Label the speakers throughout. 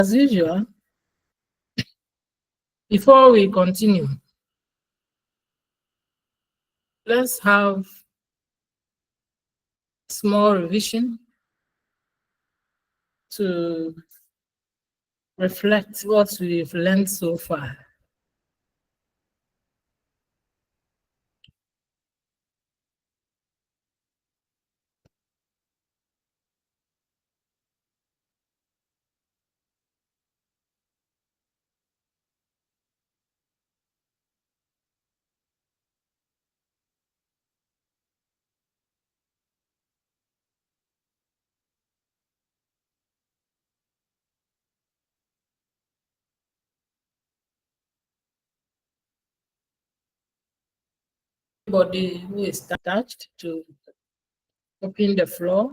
Speaker 1: As usual, before we continue, let's have a small revision to reflect what we've learned so far. Anybody who is attached to open the floor.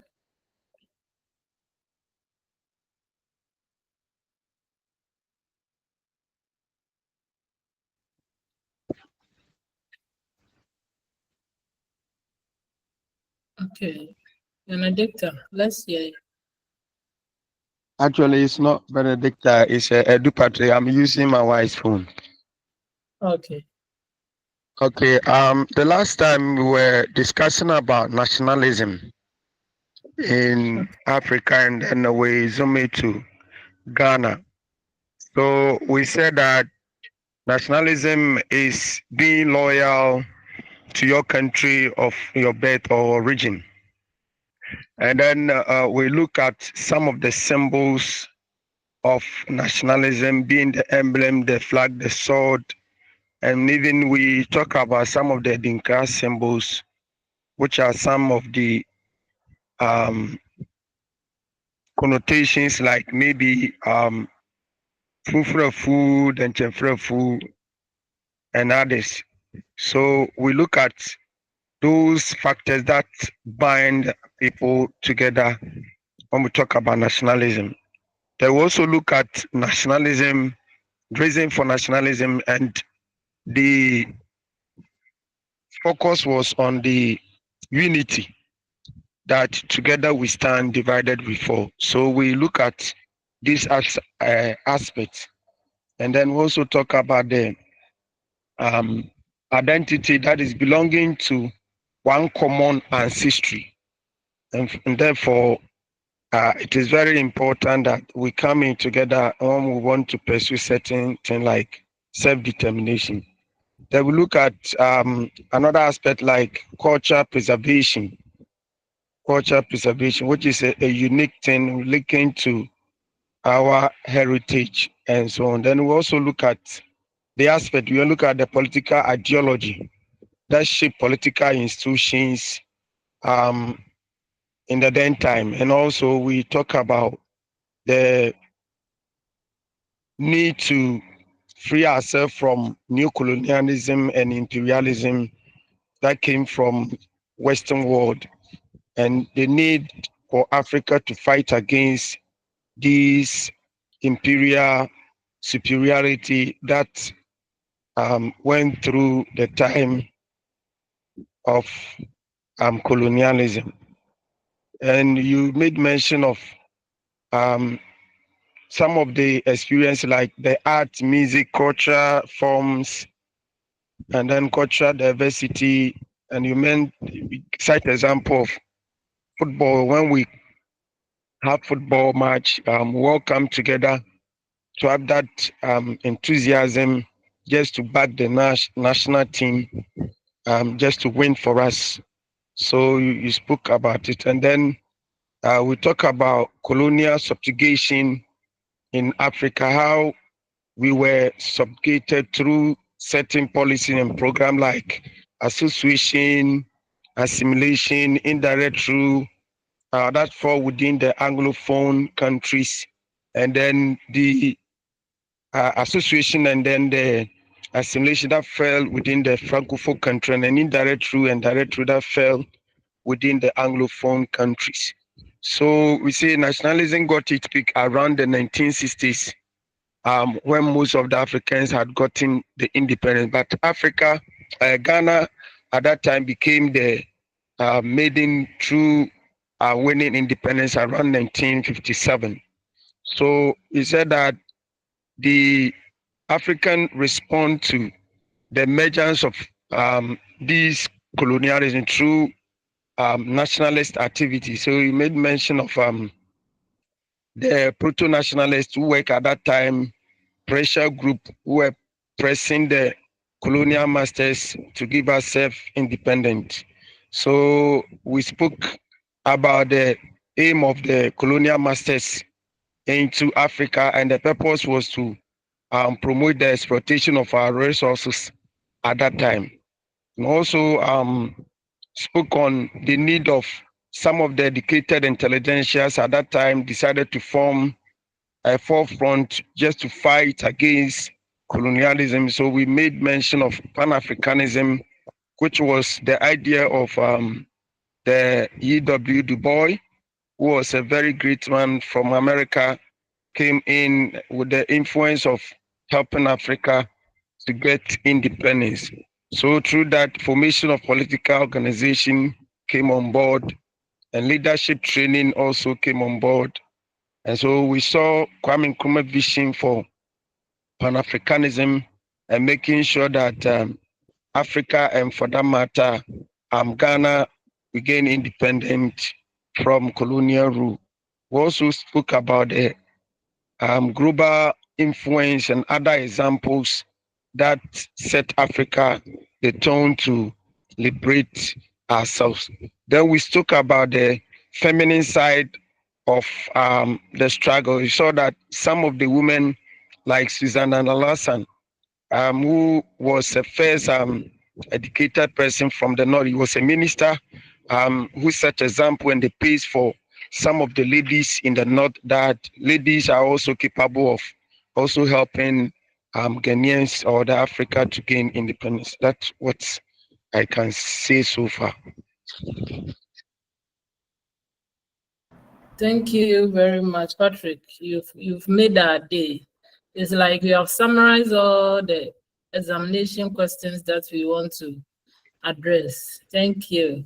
Speaker 1: Okay, Benedicta, let's hear you.
Speaker 2: Actually, it's not Benedicta, it's Edupatre. I'm using my wife's phone.
Speaker 1: Okay.
Speaker 2: Okay, the last time we were discussing about nationalism in Africa, and then we zoomed it to Ghana. So we said that nationalism is being loyal to your country of your birth or origin. And then we look at some of the symbols of nationalism, being the emblem, the flag, the sword, and even we talk about some of the Dinka symbols, which are some of the connotations like maybe food and food and others. So we look at those factors that bind people together when we talk about nationalism. They will also look at nationalism, reason for nationalism, and the focus was on the unity that together we stand, divided we fall. So we look at this aspect, and then we also talk about the identity that is belonging to one common ancestry, and therefore it is very important that we come in together when we want to pursue certain things like self-determination. Then we look at another aspect like culture preservation, which is a unique thing linking to our heritage and so on. Then we also look at the aspect, we look at the political ideology that shape political institutions in the then time. And also we talk about the need to free ourselves from neocolonialism and imperialism that came from Western world, and the need for Africa to fight against this imperial superiority that went through the time of colonialism. And you made mention of some of the experience like the art, music, culture forms, and then cultural diversity. And you meant cite example of football. When we have football match, we all come together to have that enthusiasm just to back the national team, just to win for us. So you spoke about it. And then we talk about colonial subjugation in Africa, how we were subjugated through certain policy and program like association, assimilation, indirect rule, that fall within the Anglophone countries, and then the association and then the assimilation that fell within the Francophone country, and an indirect rule and direct rule that fell within the Anglophone countries. So we say nationalism got its peak around the 1960s, when most of the Africans had gotten the independence. But Ghana at that time became the maiden true winning independence around 1957. So he said that the African respond to the emergence of these colonialism through nationalist activity. So he made mention of the proto-nationalists who work at that time, pressure group who were pressing the colonial masters to give us self-independent. So we spoke about the aim of the colonial masters into Africa, and the purpose was to promote the exploitation of our resources at that time. And also spoke on the need of some of the educated intelligentials at that time decided to form a forefront just to fight against colonialism. So we made mention of Pan-Africanism, which was the idea of the E.W. Du Bois, who was a very great man from America, came in with the influence of helping Africa to get independence. So through that, formation of political organization came on board, and leadership training also came on board. And so we saw Kwame Nkrumah's vision for Pan-Africanism and making sure that Africa, and for that matter, Ghana became independent from colonial rule. We also spoke about the global influence and other examples that set Africa the tone to liberate ourselves. Then we spoke about the feminine side of the struggle. You saw that some of the women, like Susanna Nalasan, who was the first educated person from the north, he was a minister who set example and the pace for some of the ladies in the north, that ladies are also capable of also helping Ghanaians or the Africa to gain independence. That's what I can say so far.
Speaker 1: Thank you very much, Patrick. You've made our day. It's like you have summarized all the examination questions that we want to address. Thank you.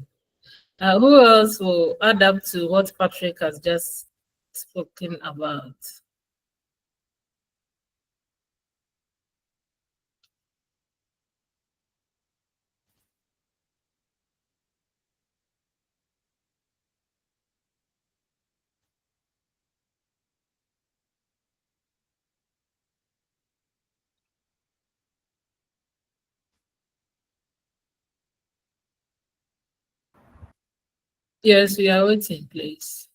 Speaker 1: Who else will add up to what Patrick has just spoken about? Yes, we are waiting, please.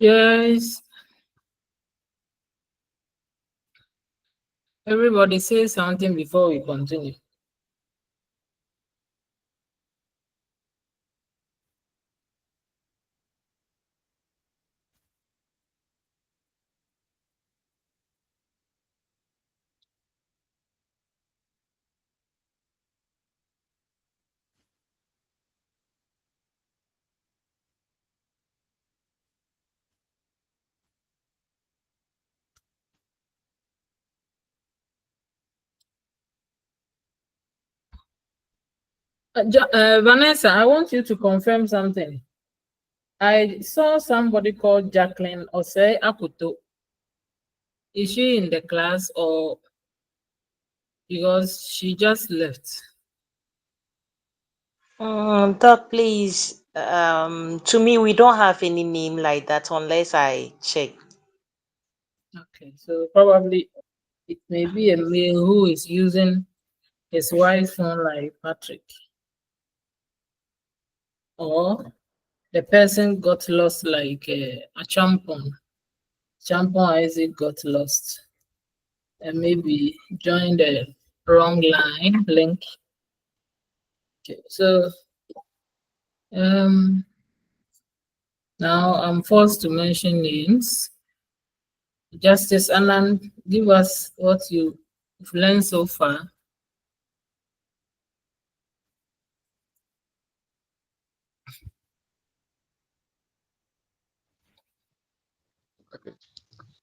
Speaker 1: Yes. Everybody say something before we continue. Vanessa, I want you to confirm something. I saw somebody called Jacqueline Osei Akuto. Is she in the class or because she just left?
Speaker 3: Doc, please. To me, we don't have any name like that unless I check.
Speaker 1: Okay, so probably it may be a male who is using his wife's phone like Patrick. Or the person got lost like a champon. Champon Isaac got lost and maybe joined wrong line link. Okay, so now I'm forced to mention names. Justice Anand, give us what you've learned so far.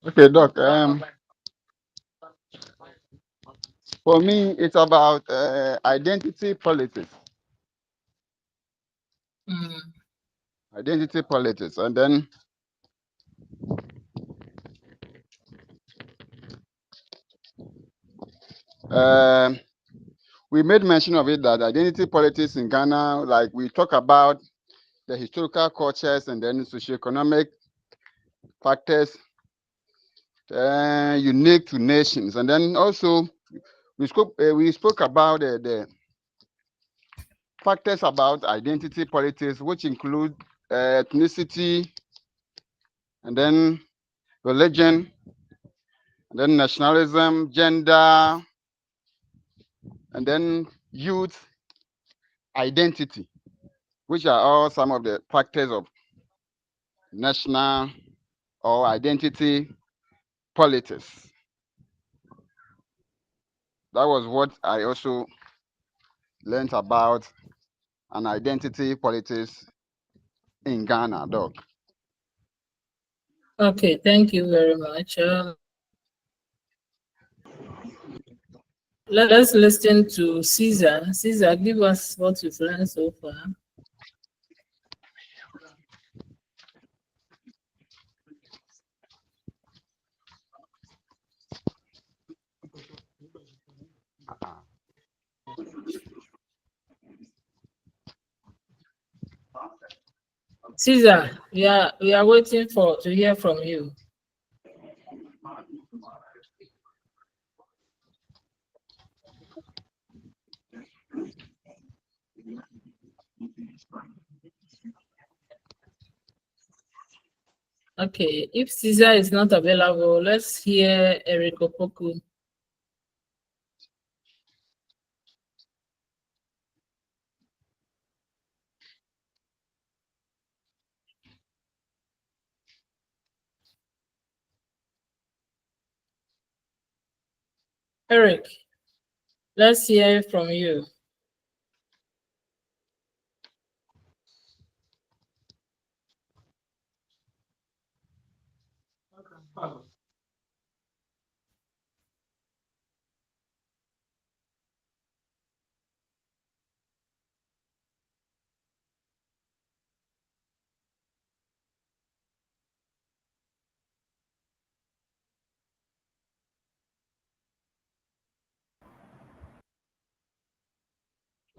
Speaker 4: Okay, Doc. For me, it's about identity politics. Identity politics, and then we made mention of it that identity politics in Ghana, like we talk about the historical cultures and then socioeconomic factors unique to nations, and then also we spoke about the factors about identity politics, which include ethnicity, and then religion, and then nationalism, gender, and then youth identity, which are all some of the factors of national or identity politics. That was what I also learned about an identity politics in Ghana, Doc.
Speaker 1: Okay, thank you very much. Let's listen to Caesar. Caesar, give us what you've learned so far. Caesar, we are waiting to hear from you. Okay, if Caesar is not available, let's hear Eric Opoku. Eric, let's hear from you.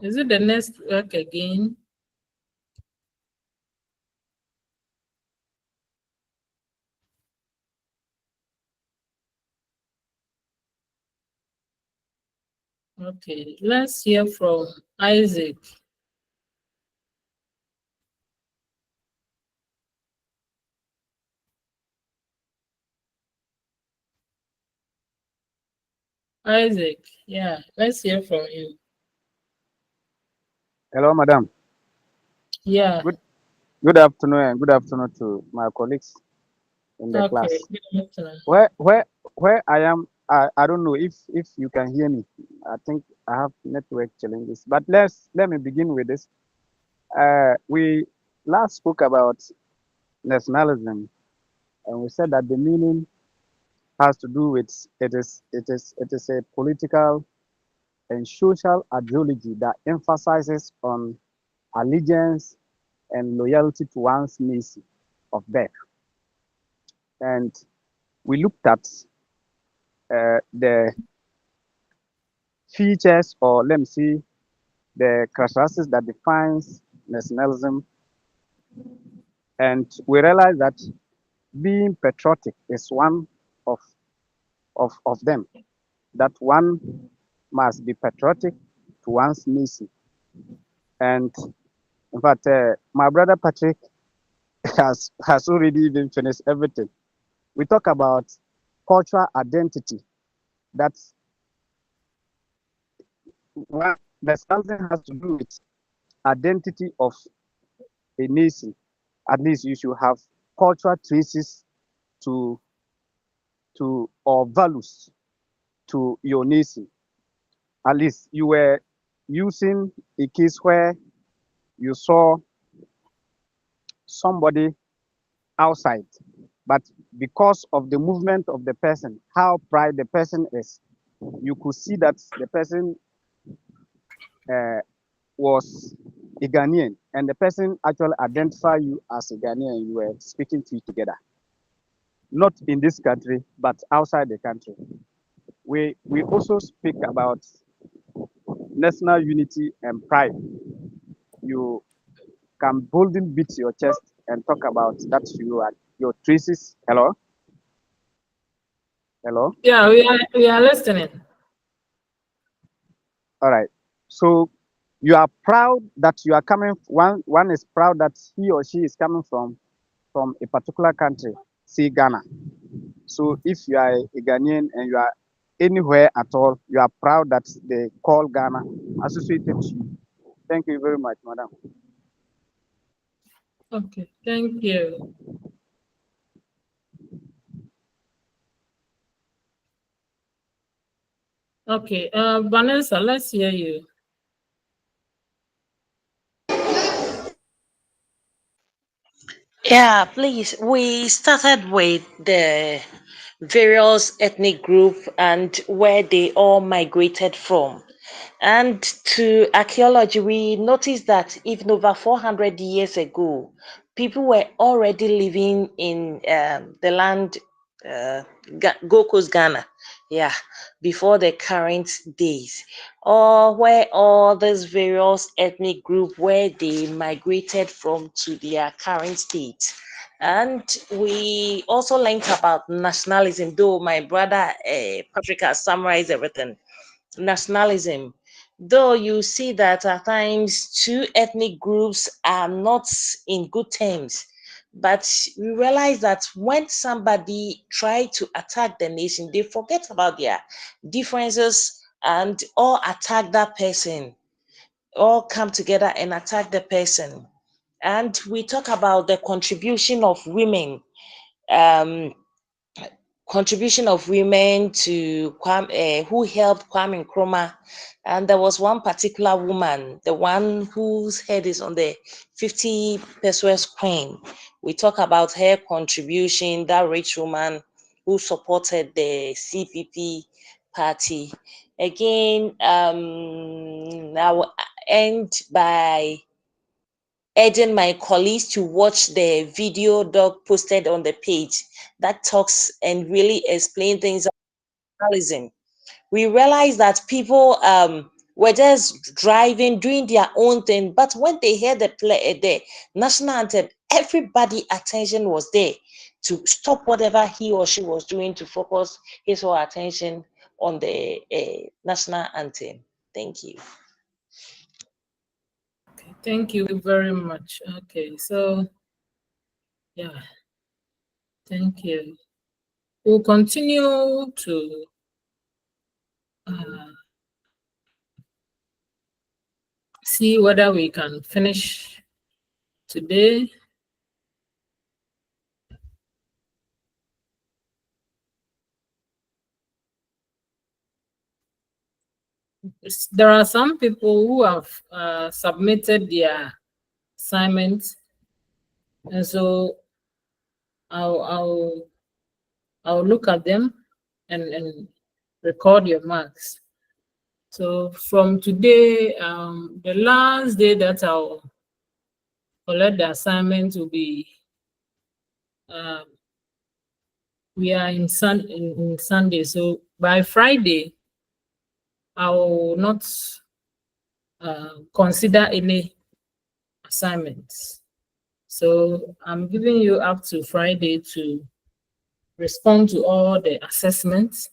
Speaker 1: Is it the next work again? Okay, let's hear from Isaac. Isaac, yeah, let's hear from you.
Speaker 5: Hello, madam.
Speaker 1: Yeah.
Speaker 5: Good afternoon, and good afternoon to my colleagues in the class.
Speaker 1: Good afternoon.
Speaker 5: Where I am, I don't know if you can hear me. I think I have network challenges. But let me begin with this. We last spoke about nationalism, and we said that the meaning has to do with it is a political and social ideology that emphasizes on allegiance and loyalty to one's nation of birth. And we looked at the features, or let me see, the characteristics that defines nationalism, and we realized that being patriotic is one of them. That one must be patriotic to one's nation. And in fact, my brother Patrick has already even finished everything. We talk about cultural identity. That's there's something has to do with identity of a nation. At least you should have cultural traces to or values to your nation. At least you were using a case where you saw somebody outside, but because of the movement of the person, how proud the person is, you could see that the person was a Ghanaian, and the person actually identified you as a Ghanaian. You were speaking to you together, not in this country, but outside the country. We also speak about national unity and pride. You can boldly beat your chest and talk about that you are your traces. Hello, hello.
Speaker 1: Yeah, we are listening.
Speaker 5: All right. So you are proud that you are coming. One is proud that he or she is coming from a particular country, say Ghana. So if you are a Ghanaian and you are anywhere at all, you are proud that they call Ghana associated to you. Thank you very much, madam.
Speaker 1: Okay, thank you. Okay, Vanessa, let's hear you.
Speaker 3: Yeah, please. We started with the various ethnic group and where they all migrated from. And to archaeology, we noticed that even over 400 years ago, people were already living in the land, Gold Coast, Ghana, yeah, before the current days, or where all these various ethnic group where they migrated from to their current state. And we also learned about nationalism, though my brother Patrick has summarized everything. Nationalism, though you see that at times two ethnic groups are not in good terms, but we realize that when somebody try to attack the nation, they forget about their differences and all attack that person, all come together and attack the person. And we talk about the contribution of women, um, contribution of women to who helped Kwame Nkrumah. And there was one particular woman, the one whose head is on the 50 pesos coin. We talk about her contribution, that rich woman who supported the CPP party. Again, I will end by urging my colleagues to watch the video Doc posted on the page that talks and really explain things about nationalism. We realize that people were just driving, doing their own thing, but when they heard the national anthem, everybody attention was there to stop whatever he or she was doing to focus his or her attention on the national anthem. Thank you.
Speaker 1: Okay, thank you very much. Okay, so yeah, thank you. We'll continue to see whether we can finish today. There are some people who have submitted their assignments, and so I'll look at them and record your marks. So from today, the last day that I'll collect the assignment will be we are in Sunday, so by Friday I will not consider any assignments. So I'm giving you up to Friday to respond to all the assessments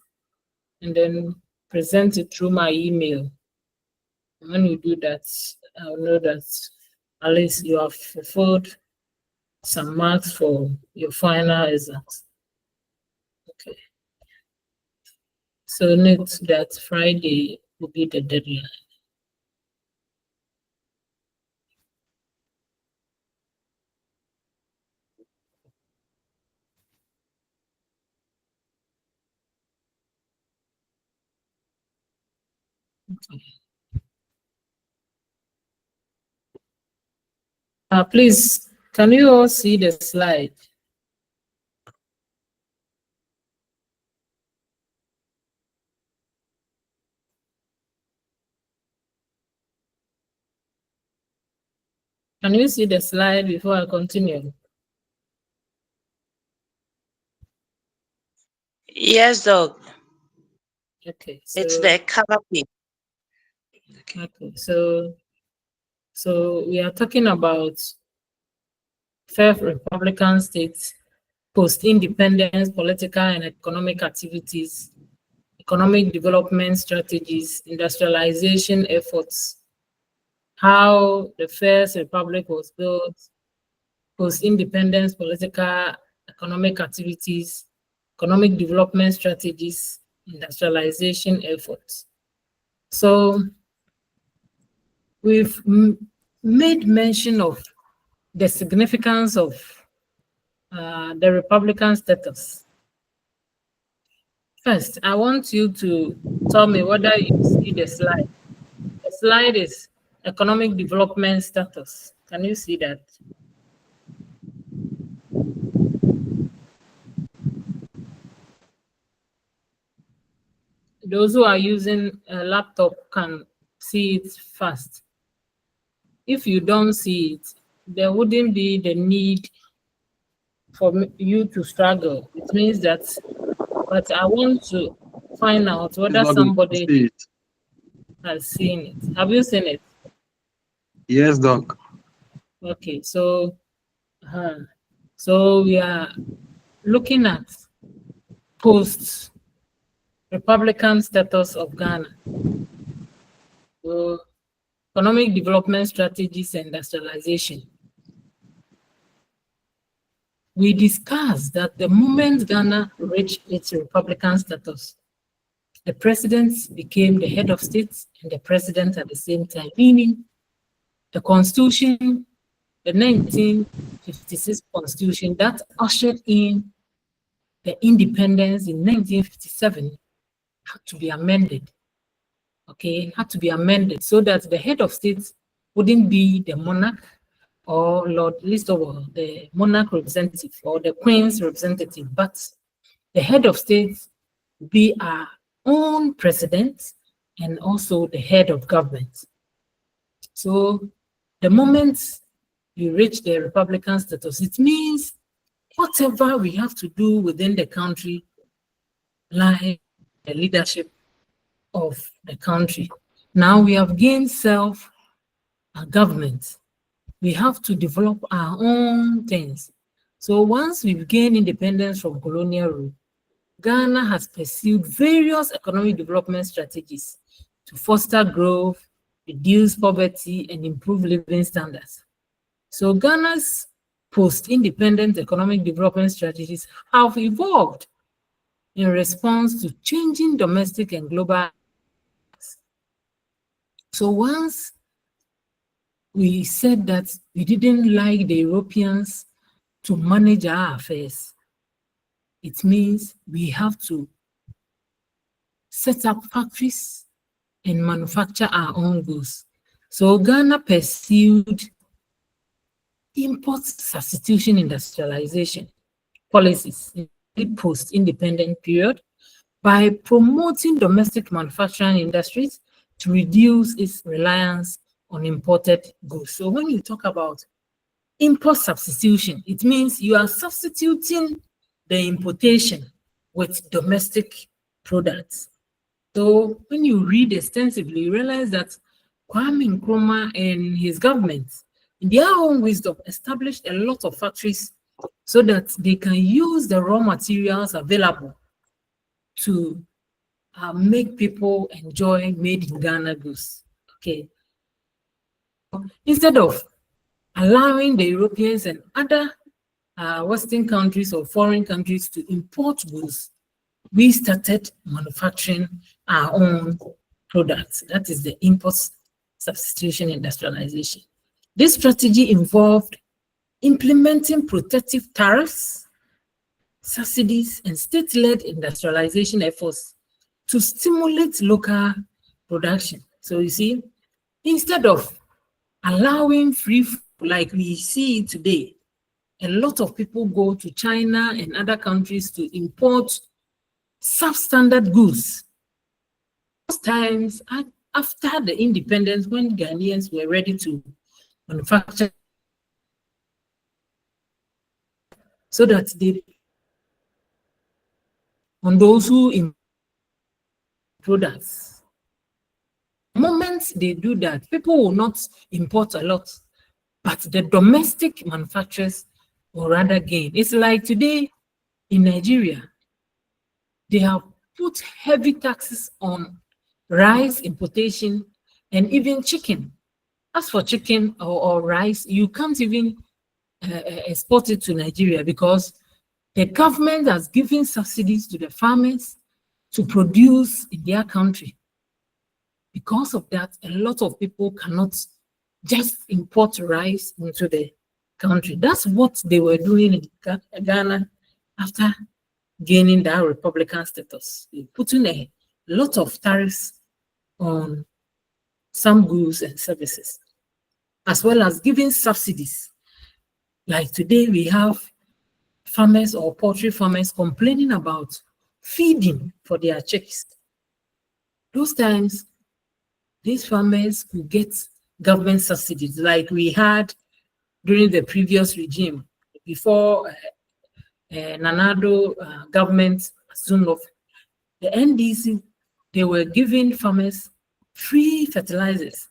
Speaker 1: and then present it through my email. And when you do that, I'll know that at least you have fulfilled some marks for your final exams. Okay. So note that Friday will be the deadline. Please, can you all see the slide? Can you see the slide before I continue?
Speaker 3: Yes, Doc.
Speaker 1: Okay,
Speaker 3: It's the cover page.
Speaker 1: okay, so we are talking about first Republican states, post-independence political and economic activities, economic development strategies, industrialization efforts, how the first republic was built, post-independence political economic activities, economic development strategies, industrialization efforts. So we've made mention of the significance of the Republican status. First, I want you to tell me whether you see the slide. The slide is economic development status. Can you see that? Those who are using a laptop can see it fast. If you don't see it, there wouldn't be the need for you to struggle. It means that, but I want to find out whether somebody has seen it. Have you seen it?
Speaker 6: Yes, Doc.
Speaker 1: Okay, so we are looking at post-Republican status of Ghana. So, economic development strategies and industrialization. We discussed that the moment Ghana reached its Republican status, the president became the head of state and the president at the same time, meaning the Constitution, the 1956 Constitution that ushered in the independence in 1957 had to be amended. Okay, had to be amended so that the head of state wouldn't be the monarch or Lord, least of all, the monarch representative or the Queen's representative, but the head of state be our own president and also the head of government. So the moment you reach the Republican status, it means whatever we have to do within the country, like the leadership of the country. Now we have gained self-government. We have to develop our own things. So once we've gained independence from colonial rule, Ghana has pursued various economic development strategies to foster growth, reduce poverty, and improve living standards. So Ghana's post-independent economic development strategies have evolved in response to changing domestic and global. So once we said that we didn't like the Europeans to manage our affairs, it means we have to set up factories and manufacture our own goods. So Ghana pursued import substitution industrialization policies in the post-independent period by promoting domestic manufacturing industries to reduce its reliance on imported goods. So when you talk about import substitution, it means you are substituting the importation with domestic products. So when you read extensively, you realize that Kwame Nkrumah and his government, in their own wisdom, established a lot of factories so that they can use the raw materials available to make people enjoy made in Ghana goods. Okay. Instead of allowing the Europeans and other Western countries or foreign countries to import goods, we started manufacturing our own products. That is the import substitution industrialization. This strategy involved implementing protective tariffs, subsidies, and state-led industrialization efforts to stimulate local production. So you see, instead of allowing free food like we see today, a lot of people go to China and other countries to import substandard goods. Most times, after the independence, when Ghanaians were ready to manufacture, so that they, on those who import products, the moment they do that, people will not import a lot, but the domestic manufacturers will rather gain. It's like today in Nigeria, they have put heavy taxes on rice importation and even chicken. As for chicken or rice, you can't even export it to Nigeria because the government has given subsidies to the farmers to produce in their country. Because of that, a lot of people cannot just import rice into the country. That's what they were doing in Ghana after gaining that Republican status. They putting a lot of tariffs on some goods and services, as well as giving subsidies. Like today, we have farmers or poultry farmers complaining about feeding for their chicks. Those times, these farmers could get government subsidies like we had during the previous regime before Nanado government assumed of the NDC. They were giving farmers free fertilizers,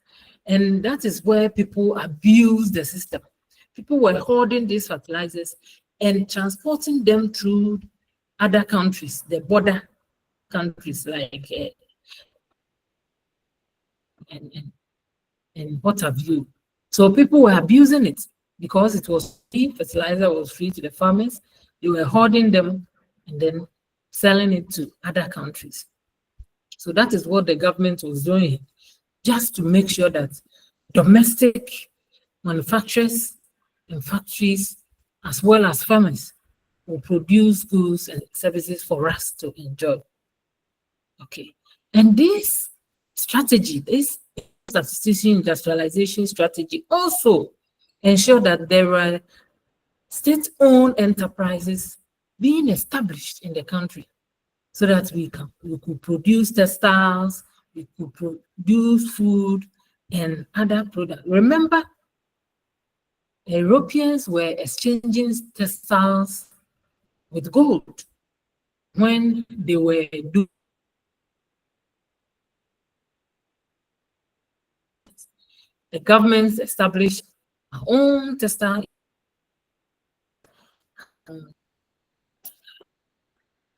Speaker 1: and that is where people abuse the system. People were hoarding these fertilizers and transporting them through other countries, the border countries like and what have you. So people were abusing it because it was free, fertilizer was free to the farmers. They were hoarding them and then selling it to other countries. So that is what the government was doing, just to make sure that domestic manufacturers and factories, as well as farmers, will produce goods and services for us to enjoy. Okay, and this strategy, this substitution industrialization strategy, also ensure that there are state-owned enterprises being established in the country, so that we could produce textiles, we could produce food and other products. Remember, Europeans were exchanging textiles with gold when they were doing. The governments established our own textile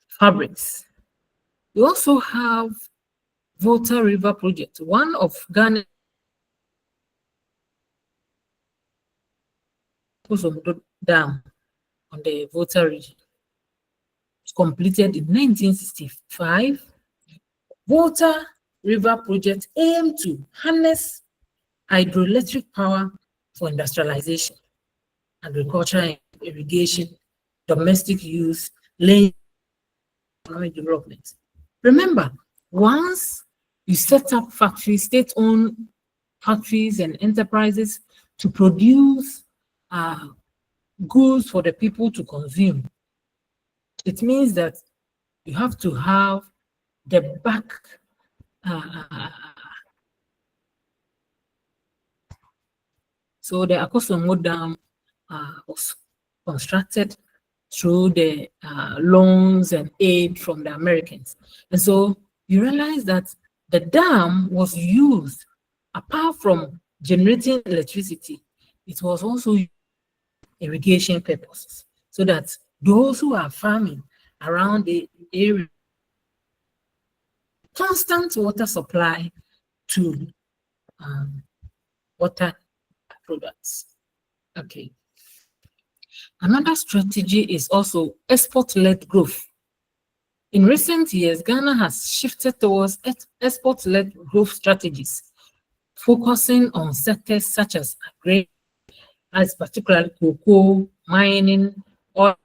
Speaker 1: fabrics. We also have Volta River Project, one of Ghana Dam on the Volta region. It's completed in 1965. Volta River Project aimed to harness hydroelectric power for industrialization, agriculture and irrigation, domestic use, land economic development. Remember, once you set up factories, state-owned factories and enterprises to produce goods for the people to consume, it means that you have to have the back so the Akosombo Dam was constructed through the loans and aid from the Americans. And so you realize that the dam was used, apart from generating electricity, it was also used for irrigation purposes, so that those who are farming around the area, constant water supply to water products. Okay. Another strategy is also export-led growth. In recent years, Ghana has shifted towards export-led growth strategies, focusing on sectors such as agri, as particularly cocoa, mining, oil.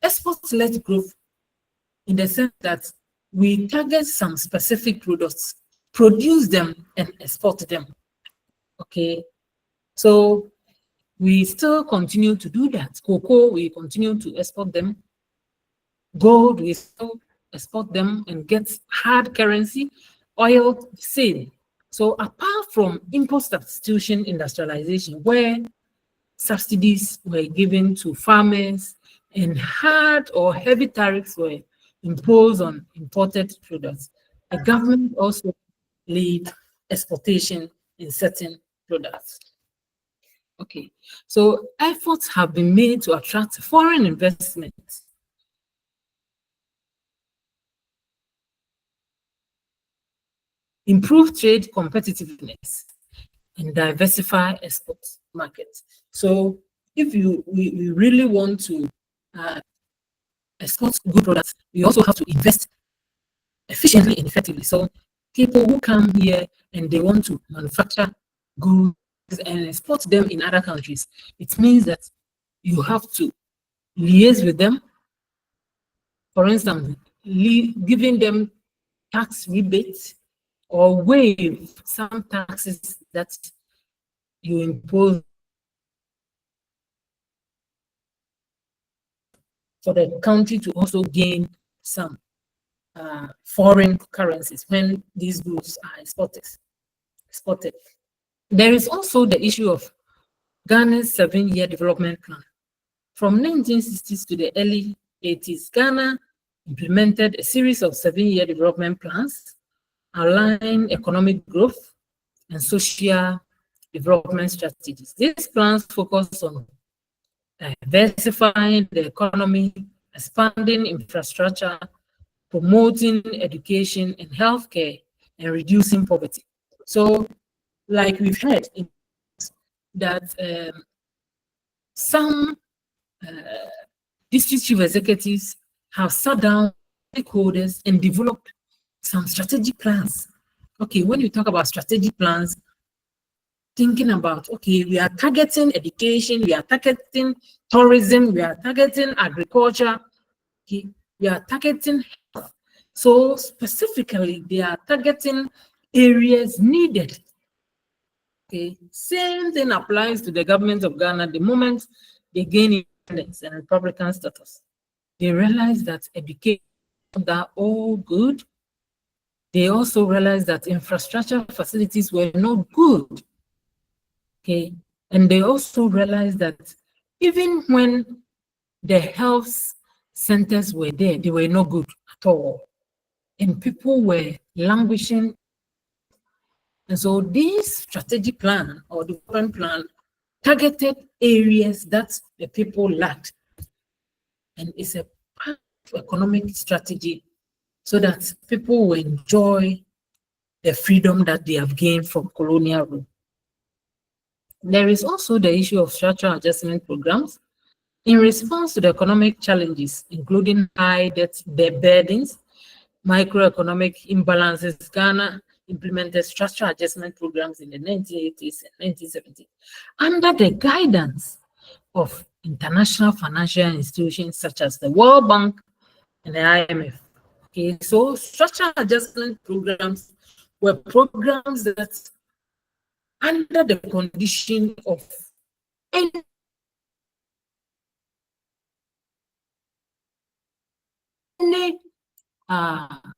Speaker 1: Export-led growth in the sense that we target some specific products, produce them, and export them. Okay, so we still continue to do that. Cocoa, we continue to export them. Gold, we still export them and get hard currency. Oil, same. So apart from import substitution industrialization, where subsidies were given to farmers and hard or heavy tariffs were imposed on imported products, the government also led exportation in certain products. Okay, so efforts have been made to attract foreign investments. Improve trade competitiveness and diversify export markets. So if we really want to export good products, we also have to invest efficiently and effectively. So people who come here and they want to manufacture goods and export them in other countries, it means that you have to liaise with them. For instance, giving them tax rebates or waive some taxes that you impose for the country to also gain some foreign currencies when these goods are exported. There is also the issue of Ghana's 7-year development plan. From 1960s to the early 80s, Ghana implemented a series of 7-year development plans, align economic growth and social development strategies. These plans focus on diversifying the economy, expanding infrastructure, promoting education and healthcare, and reducing poverty. So, like we've heard, that some district chief executives have sat down with stakeholders and developed some strategic plans. Okay, when you talk about strategic plans, thinking about, okay, we are targeting education, we are targeting tourism, we are targeting agriculture, okay, we are targeting health. So specifically, they are targeting areas needed. Okay, same thing applies to the government of Ghana. The moment they gain independence and Republican status, they realize that education are all good. They also realized that infrastructure facilities were not good. Okay, and they also realized that even when the health centers were there, they were not good at all, and people were languishing. And so this strategic plan or development plan targeted areas that the people lacked, and it's a part of economic strategy so that people will enjoy the freedom that they have gained from colonial rule. There is also the issue of structural adjustment programs. In response to the economic challenges, including high debt burdens, microeconomic imbalances, Ghana implemented structural adjustment programs in the 1980s and 1970s under the guidance of international financial institutions such as the World Bank and the IMF. Okay, so structural adjustment programs were programs that, under the condition of any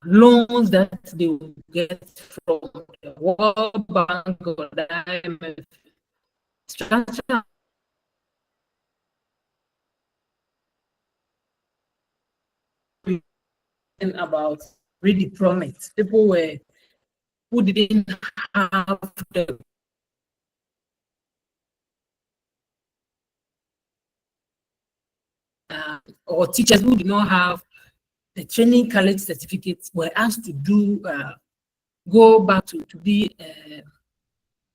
Speaker 1: loans that they will get from the World Bank or the IMF, structural about redeployment. People who didn't have the or teachers who did not have the training college certificates were asked to do go back to be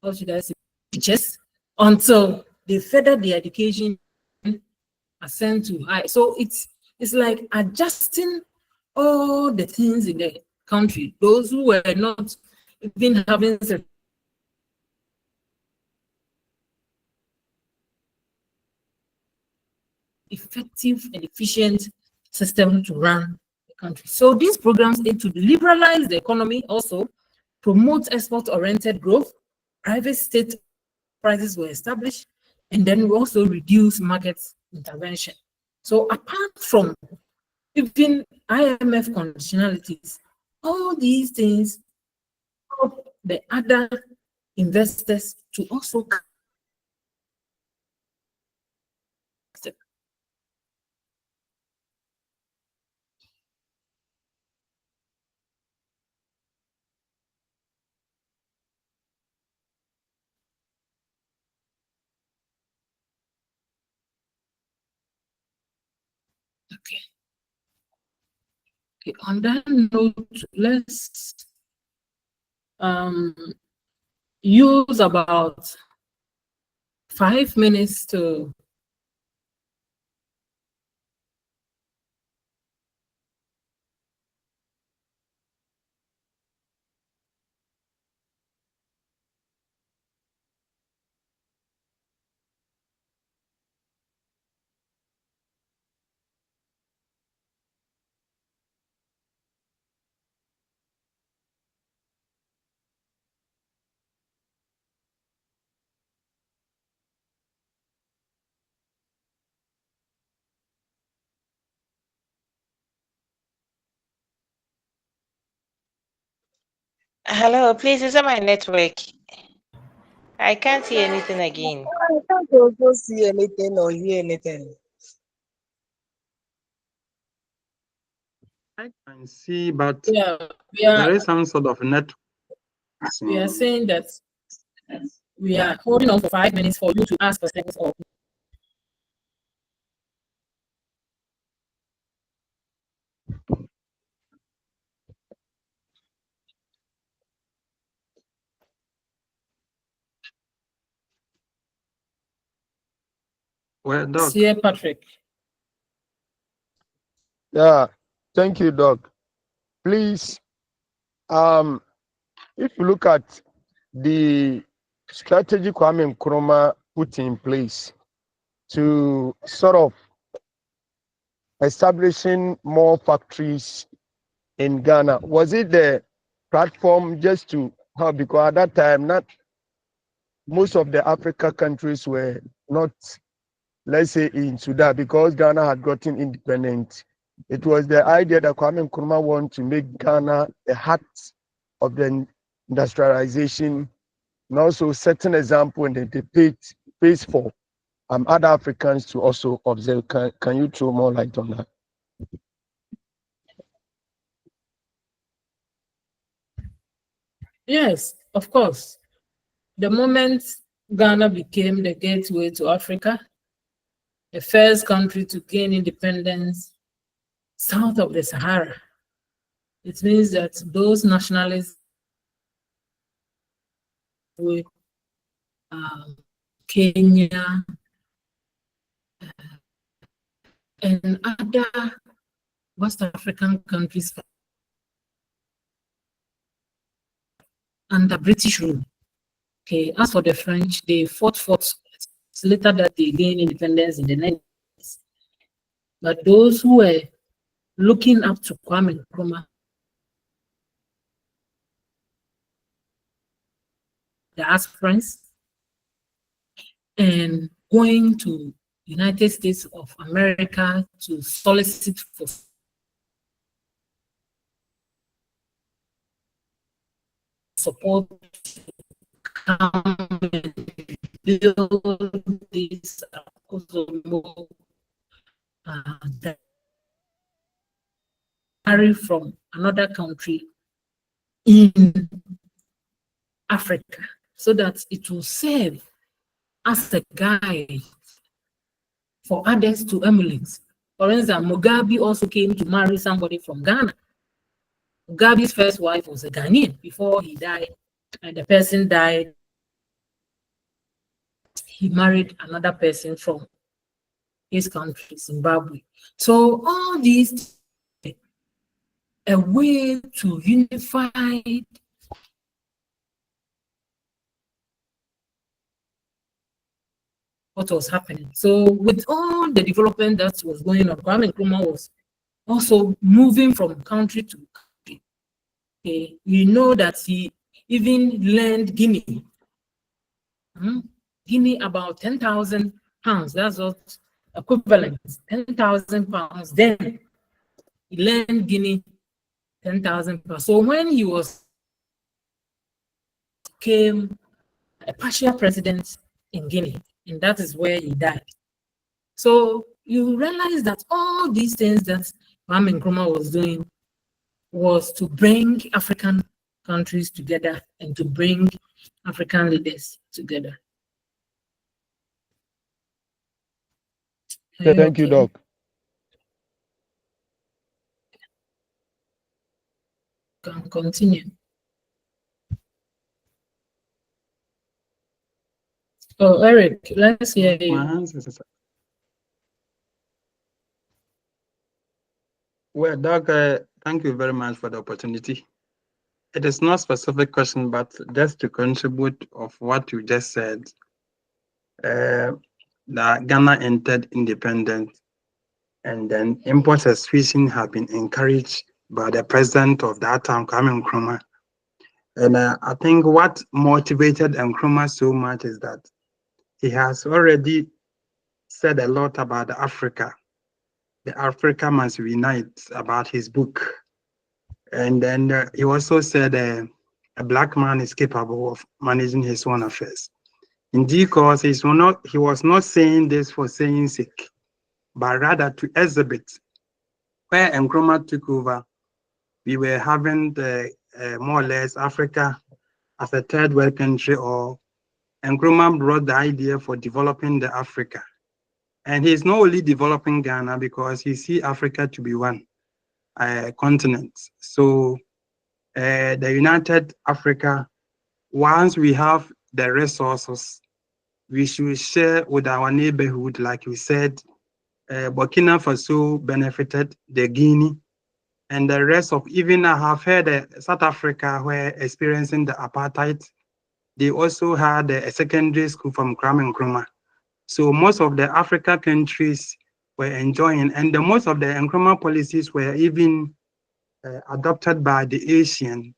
Speaker 1: how should I say, teachers until they further their education are sent to high. So it's like adjusting all the things in the country. Those who were not even having effective and efficient system to run the country. So these programs aim to liberalize the economy, also promote export-oriented growth, private state prices were established, and then we also reduce market intervention. So apart from even IMF conditionalities, all these things help the other investors to also okay. Okay, on that note, let's use about 5 minutes to
Speaker 3: Hello, please, is that my network? I can't see anything again.
Speaker 7: I can't also see anything or hear anything.
Speaker 6: I can see, but
Speaker 1: yeah,
Speaker 6: there is some sort of network.
Speaker 1: we are saying that we are holding on for 5 minutes for you to ask questions or
Speaker 6: Well, Doc,
Speaker 1: Sir Patrick.
Speaker 2: Yeah, thank you, Doc. Please, if you look at the strategy Kwame Nkrumah put in place to sort of establishing more factories in Ghana, was it the platform just to have, because at that time, not most of the Africa countries were not, let's say, into that, because Ghana had gotten independent. It was the idea that Kwame Nkrumah wanted to make Ghana the heart of the industrialization, and also set an example and the pace for other Africans to also observe. Can you throw more light on that?
Speaker 1: Yes, of course. The moment Ghana became the gateway to Africa, the first country to gain independence south of the Sahara, it means that those nationalists with Kenya and other West African countries under British rule. Okay, as for the French, they fought. It's later that they gained independence in the 90s. But those who were looking up to Kwame Nkrumah, the aspirants, and going to United States of America to solicit for support to come and build this carry from another country in Africa, so that it will serve as a guide for others to emulate. For instance, Mugabe also came to marry somebody from Ghana. Mugabe's first wife was a Ghanaian before he died, and the person died. He married another person from his country, Zimbabwe. So all these, a way to unify what was happening. So with all the development that was going on, Kwame Nkrumah was also moving from country to country. Okay, we know that he even learned Guinea. Guinea about 10,000 pounds. That's what equivalent, 10,000 pounds. Then he learned Guinea 10,000 pounds. So when he became a partial president in Guinea, and that is where he died. So you realize that all these things that Kwame Nkrumah was doing was to bring African countries together and to bring African leaders together.
Speaker 2: Thank you, Doc.
Speaker 1: Can continue. Oh, Eric, let's hear you.
Speaker 6: Well, Doc, thank you very much for the opportunity. It is not a specific question, but just to contribute of what you just said. That Ghana entered independence, and then import substitution have been encouraged by the president of that time, Kwame Nkrumah. And I think what motivated Nkrumah so much is that he has already said a lot about Africa. The Africa must unite about his book. And then he also said a black man is capable of managing his own affairs. Indeed, because he was not saying this for saying sake, but rather to exhibit where Nkrumah took over. We were having the more or less Africa as a third world country, or Nkrumah brought the idea for developing the Africa. And he's not only developing Ghana because he sees Africa to be one continent. So the United Africa, once we have the resources, we should share with our neighborhood, like you said. Burkina Faso benefited, the Guinea, and the rest of, even I have heard South Africa were experiencing the apartheid. They also had a secondary school from Kwame Nkrumah. So most of the African countries were enjoying, and most of the Nkrumah policies were even adopted by the Asian.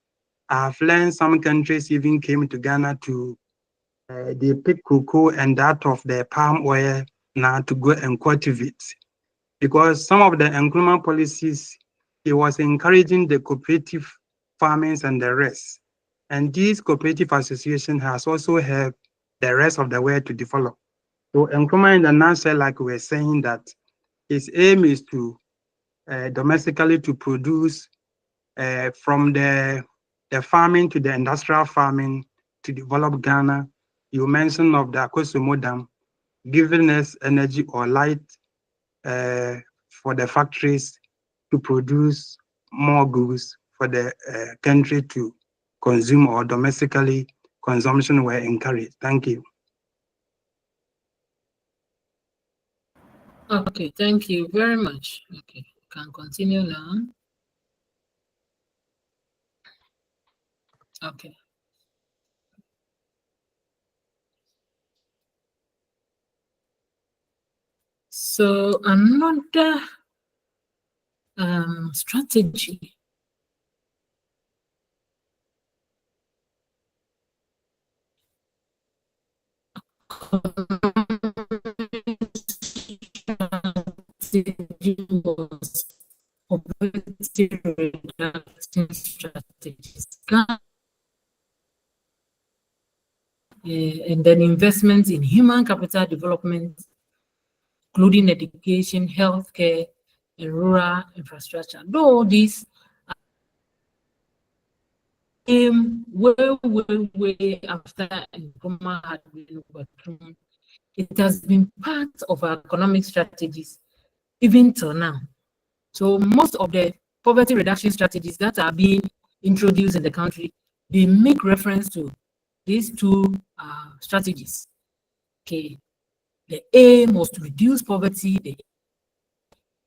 Speaker 6: I've learned some countries even came to Ghana to they pick cocoa and that of the palm oil now to go and cultivate. Because some of the Nkrumah policies, he was encouraging the cooperative farmers and the rest. And this cooperative association has also helped the rest of the world to develop. So Nkrumah in the nutshell, like we were saying, that his aim is to domestically to produce from the farming to the industrial farming to develop Ghana. You mentioned of the Akosumo Dam, giving us energy or light for the factories to produce more goods for the country to consume, or domestically consumption were encouraged. Thank you.
Speaker 1: Okay, thank you very much. Okay, can continue now. Okay. So another strategy was poverty reduction strategies. And then investments in human capital development, including education, healthcare, and rural infrastructure. Though these came way after Nkrumah had been overthrown, it has been part of our economic strategies even till now. So most of the poverty reduction strategies that are being introduced in the country, they make reference to these two strategies. Okay, the aim was to reduce poverty, they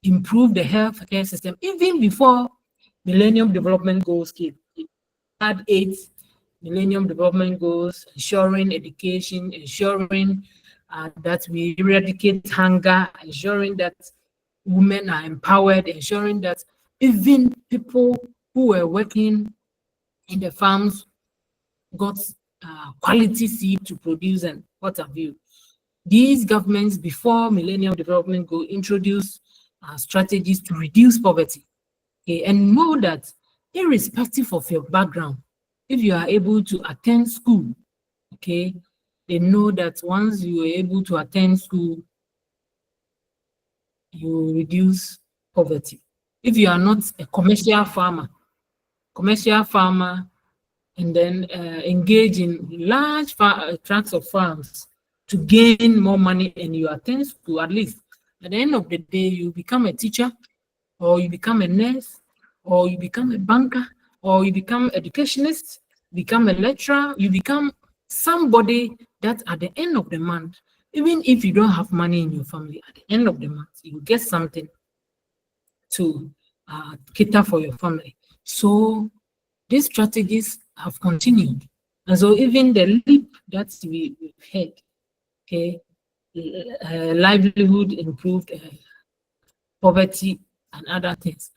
Speaker 1: improve the health care system, even before Millennium Development Goals came. It had 8 Millennium Development Goals, ensuring education, ensuring that we eradicate hunger, ensuring that women are empowered, ensuring that even people who were working in the farms got quality seed to produce and what have you. These governments, before Millennium Development Goal, introduce strategies to reduce poverty. Okay, and know that irrespective of your background, if you are able to attend school, okay, they know that once you are able to attend school, you reduce poverty. If you are not a commercial farmer, and then engage in large tracts of farms to gain more money, and you attend school, at least at the end of the day, you become a teacher, or you become a nurse, or you become a banker, or you become educationist, become a lecturer, you become somebody that at the end of the month, even if you don't have money in your family, at the end of the month, you get something to cater for your family. So these strategies have continued. And so even the leap that we've had, okay, livelihood improved, poverty and other things.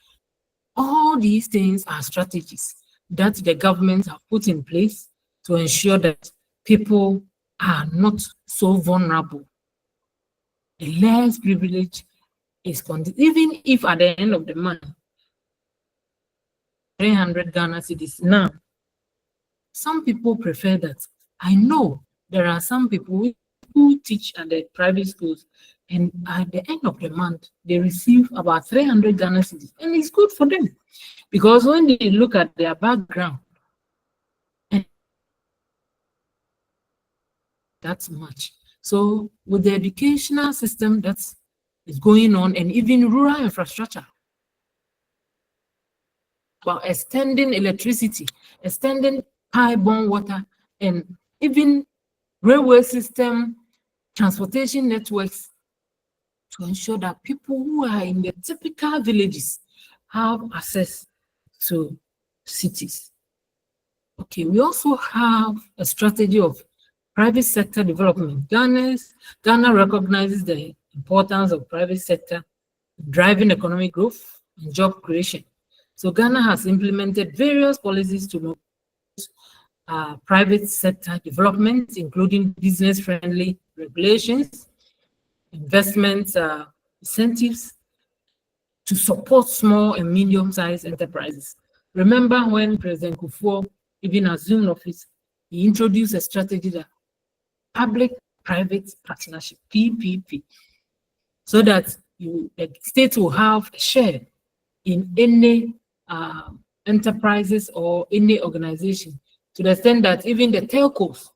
Speaker 1: All these things are strategies that the government have put in place to ensure that people are not so vulnerable. The less privilege is even if at the end of the month, 300 Ghana cedis now, some people prefer that. I know there are some people who teach at the private schools, and at the end of the month, they receive about 300 Ghana cedis, and it's good for them because when they look at their background, that's much. So with the educational system that is going on, and even rural infrastructure, about extending electricity, extending pipe-borne water, and even railway system, transportation networks, to ensure that people who are in the typical villages have access to cities. Okay, we also have a strategy of private sector development. Ghana recognizes the importance of private sector driving economic growth and job creation. So Ghana has implemented various policies to promote private sector development, including business-friendly regulations, investment incentives to support small and medium-sized enterprises. Remember when President Kufuor even assumed office, he introduced a strategy that public-private partnership, PPP, so that the state will have a share in any enterprises or any organization, to the extent that even the telcos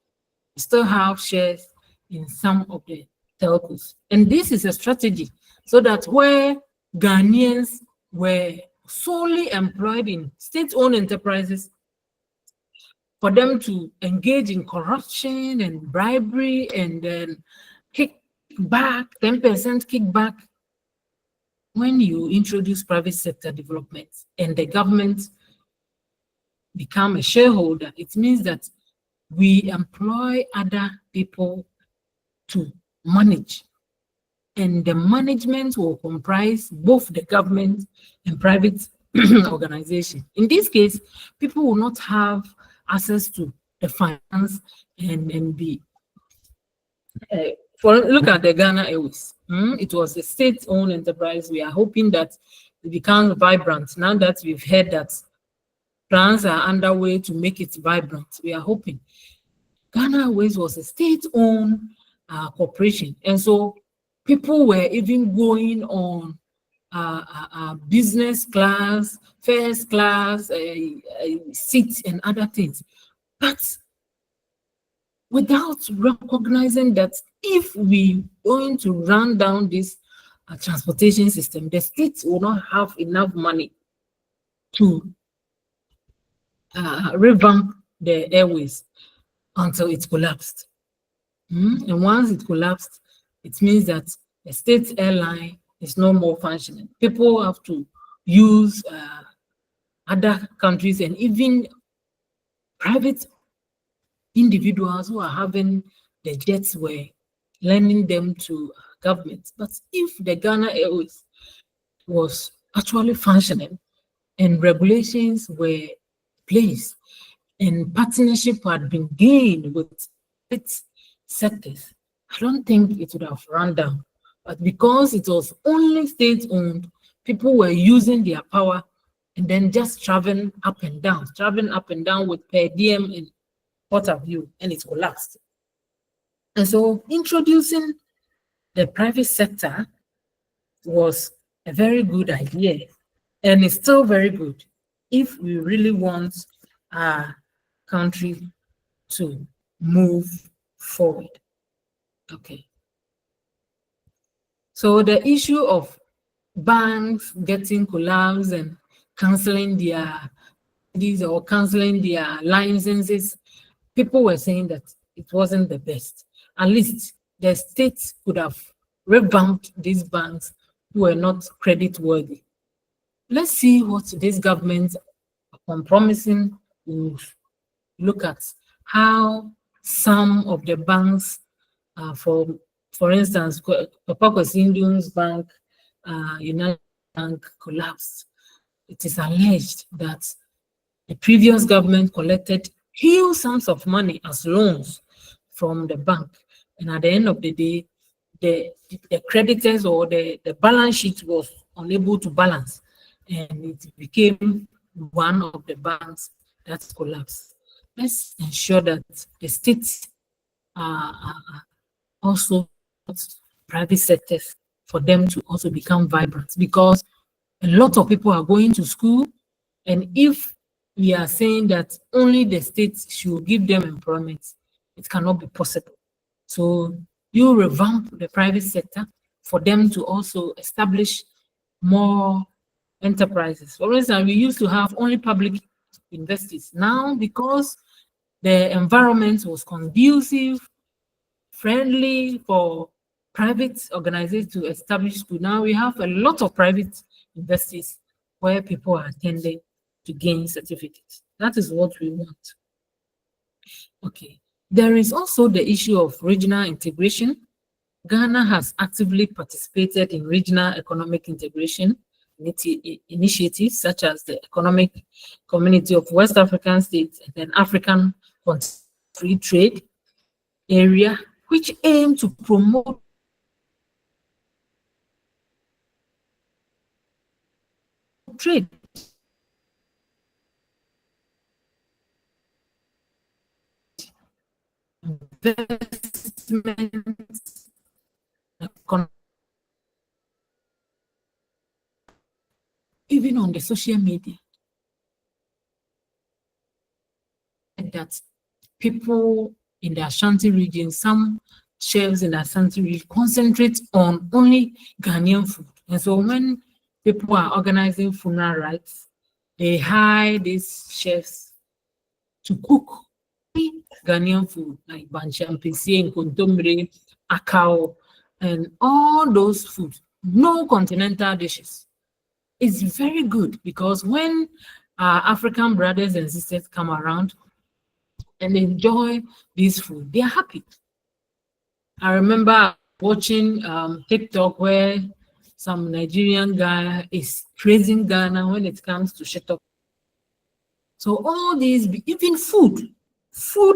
Speaker 1: still have shares in some of the telcos. And this is a strategy so that where Ghanaians were solely employed in state-owned enterprises, for them to engage in corruption and bribery and then kickback, 10% kickback, when you introduce private sector development and the government become a shareholder, it means that we employ other people to manage. And the management will comprise both the government and private organization. In this case, people will not have access to the finance and be look at the Ghana Airways. It was a state-owned enterprise. We are hoping that it becomes vibrant. Now that we've heard that plans are underway to make it vibrant, we are hoping. Ghana Airways was a state-owned corporation, and so people were even going on business class, first class, seats, and other things. But without recognizing that if we going to run down this transportation system, the states will not have enough money to revamp the airways until it collapsed. And once it collapsed, it means that the state airline is no more functioning. People have to use other countries, and even private individuals who are having the jets were lending them to governments. But if the Ghana Airways was actually functioning and regulations were placed and partnership had been gained with its sectors, I don't think it would have run down. But because it was only state-owned, people were using their power and then just traveling up and down with per diem and what have you, and it collapsed. And so introducing the private sector was a very good idea, and it's still very good if we really want our country to move forward. Okay. So the issue of banks getting collapsed and canceling their licenses, people were saying that it wasn't the best. At least the states could have revamped these banks who were not credit worthy. Let's see what this government, upon promising, will look at how some of the banks, for instance, Papa Kwesi Bank, United Bank collapsed. It is alleged that the previous government collected huge sums of money as loans from the bank, and at the end of the day, the creditors or the balance sheet was unable to balance, and it became one of the banks that collapsed. Let's ensure that the states also private sectors for them to also become vibrant, because a lot of people are going to school, and if we are saying that only the states should give them employment, it cannot be possible. So you revamp the private sector for them to also establish more enterprises. For instance, we used to have only public universities. Now, because the environment was conducive, friendly for private organizations to establish school, now we have a lot of private universities where people are attending to gain certificates. That is what we want. Okay. There is also the issue of regional integration. Ghana has actively participated in regional economic integration initiatives such as the Economic Community of West African States and then African Free Trade Area, which aim to promote trade. Investments, even on the social media, that people in the Ashanti region, some chefs in the Ashanti region concentrate on only Ghanaian food. And so when people are organizing funeral rites, they hire these chefs to cook Ghanaian food like banchampisi, nkontomire, akao, and all those foods. No continental dishes. It's very good because when our African brothers and sisters come around and enjoy this food, they are happy. I remember watching TikTok where some Nigerian guy is praising Ghana when it comes to shetok. So all these, even food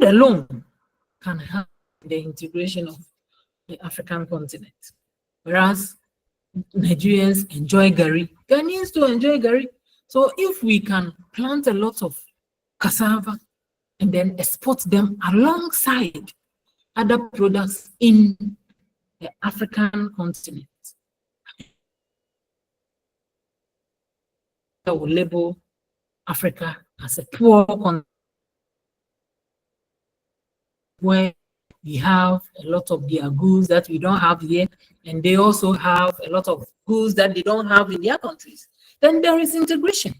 Speaker 1: alone can help the integration of the African continent. Whereas Nigerians enjoy gari, Ghanaians too enjoy gari. So if we can plant a lot of cassava and then export them alongside other products in the African continent, that will label Africa as a poor continent where we have a lot of their goods that we don't have here, and they also have a lot of goods that they don't have in their countries. Then there is integration.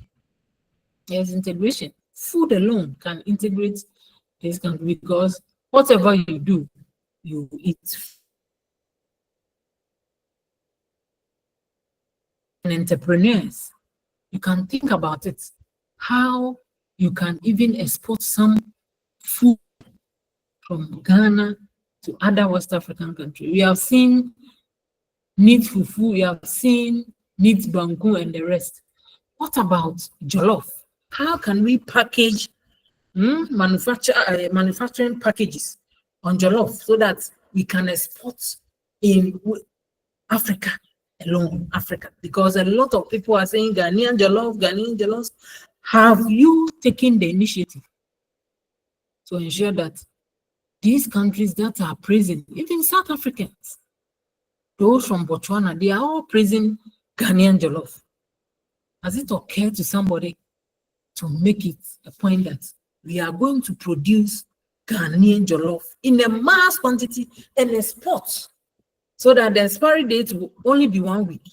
Speaker 1: There's integration. Food alone can integrate this country because whatever you do, you eat. And entrepreneurs, you can think about it, how you can even export some food from Ghana to other West African countries. We have seen meat fufu, we have seen meat banku and the rest. What about jollof? How can we package manufacturing packages on jollof so that we can export in Africa alone, Africa? Because a lot of people are saying Ghanaian jollof, Ghanaian jollof. Have you taken the initiative to ensure that these countries that are praising, even South Africans, those from Botswana, they are all praising Ghanaian jollof? Has it occurred to somebody to make it a point that we are going to produce Ghanaian jollof in a mass quantity and export, so that the expiry date will only be 1 week?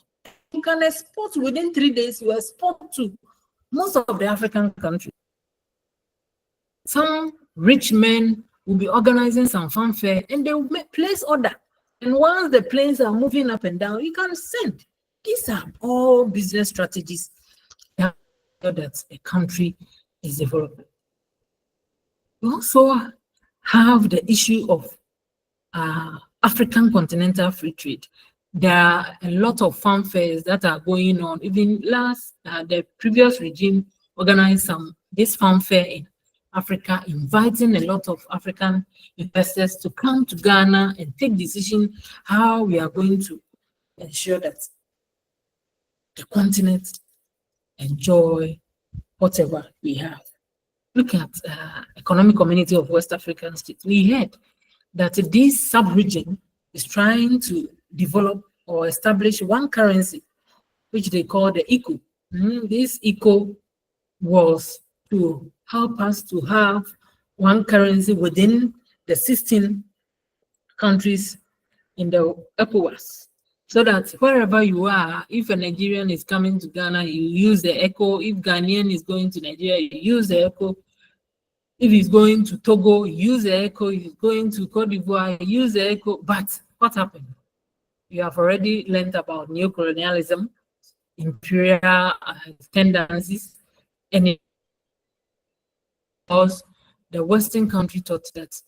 Speaker 1: You can export within 3 days, you export to most of the African countries. Some rich men will be organizing some fanfare and they will place order. And once the planes are moving up and down, you can send. These are all business strategies that a country is developing. We also have the issue of African continental free trade. There are a lot of fanfares that are going on. Even the previous regime organized this fanfare in Africa, inviting a lot of African investors to come to Ghana and take decision how we are going to ensure that the continent enjoy whatever we have. Look at Economic Community of West African States. We heard that this sub-region is trying to develop or establish one currency, which they call the ECO. This ECO was to help us to have one currency within the 16 countries in the ECOWAS, so that wherever you are, if a Nigerian is coming to Ghana, you use the ECO. If Ghanaian is going to Nigeria, you use the ECO. If he's going to Togo, use the ECO. If he's going to Cote d'Ivoire, use the ECO. But what happened? You have already learned about neocolonialism, imperial tendencies, and because the Western country thought that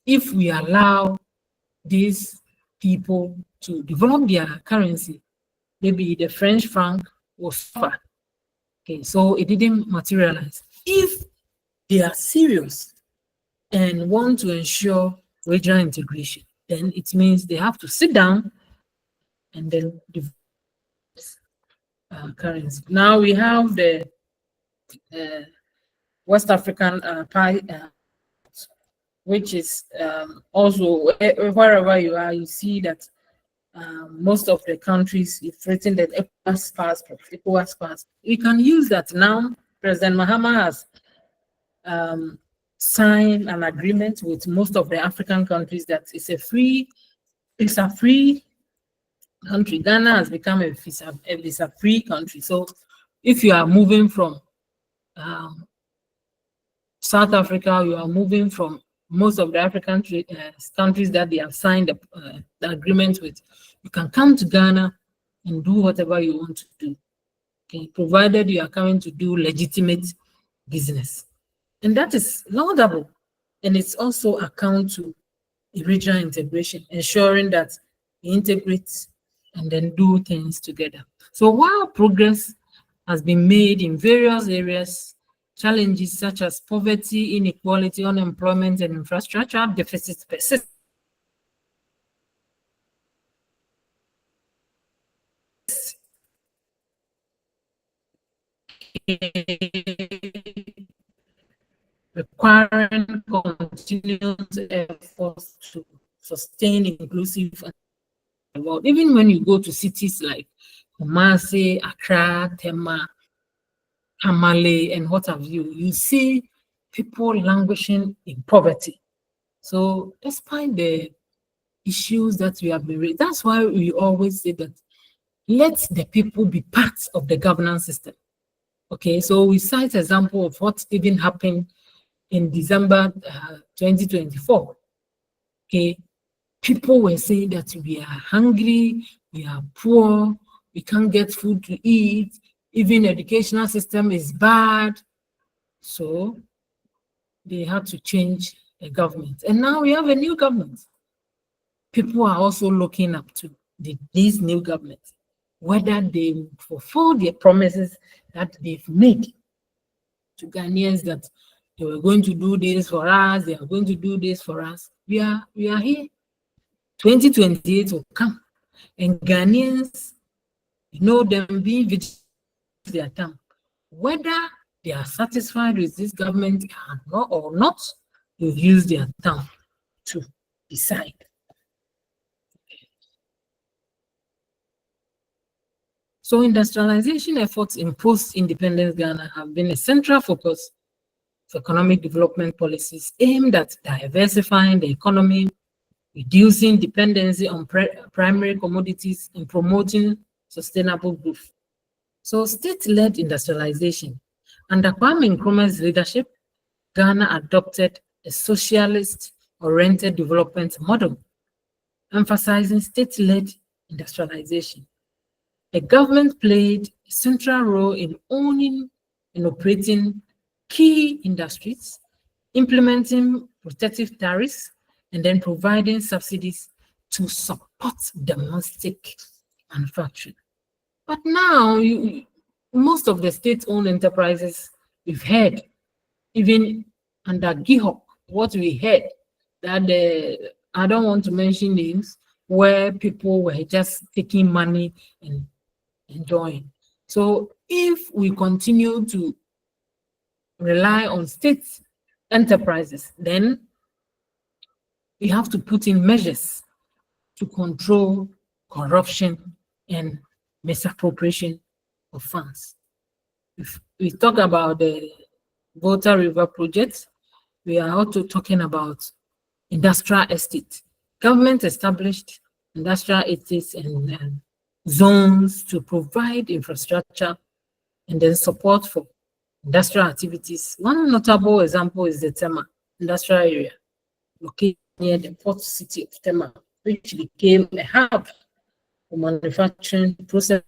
Speaker 1: if we allow these people to develop their currency, maybe the French franc will suffer. Okay, so it didn't materialize. If they are serious and want to ensure regional integration, then it means they have to sit down and then develop currency. Now we have the West African pie, which is also wherever you are, you see that most of the countries have written that ECOWAS passport. You can use that now. President Mahama has signed an agreement with most of the African countries that it's a free country. Ghana has become a visa-free country. So if you are moving from South Africa, you are moving from most of the African countries that they have signed the agreement with, you can come to Ghana and do whatever you want to do, okay, provided you are coming to do legitimate business. And that is laudable. And it's also account to regional integration, ensuring that we integrate and then do things together. So while progress has been made in various areas, challenges such as poverty, inequality, unemployment, and infrastructure deficits persist. Requiring continuous efforts to sustain inclusive world. Even when you go to cities like Kumasi, Accra, Tema, Tamale, and what have you, you see people languishing in poverty. So despite the issues that we have been raised, that's why we always say that let the people be part of the governance system. Okay, so we cite example of what even happened in December 2024. Okay, people were saying that we are hungry, we are poor, we can't get food to eat, even educational system is bad. So they had to change the government. And now we have a new government. People are also looking up to this new government. whether they fulfill their promises that they've made to Ghanaians, that they were going to do this for us, they are going to do this for us. We are here. 2028 will come, and Ghanaians know them being vigilant their term. Whether they are satisfied with this government or not, they'll use their term to decide. So industrialization efforts in post-independence Ghana have been a central focus of economic development policies aimed at diversifying the economy, reducing dependency on primary commodities, and promoting sustainable growth. So state-led industrialization. Under Kwame Nkrumah's leadership, Ghana adopted a socialist-oriented development model, emphasizing state-led industrialization. The government played a central role in owning and operating key industries, implementing protective tariffs, and then providing subsidies to support domestic manufacturing. But now, most of the state-owned enterprises we've heard, even under GIHOC, what we heard, that I don't want to mention names, where people were just taking money and enjoying. So if we continue to rely on state enterprises, then we have to put in measures to control corruption and misappropriation of funds. If we talk about the Volta River project, we are also talking about industrial estate. Government established industrial estates and zones to provide infrastructure and then support for industrial activities. One notable example is the Tema industrial area, located near the port city of Tema, which became a hub for manufacturing process.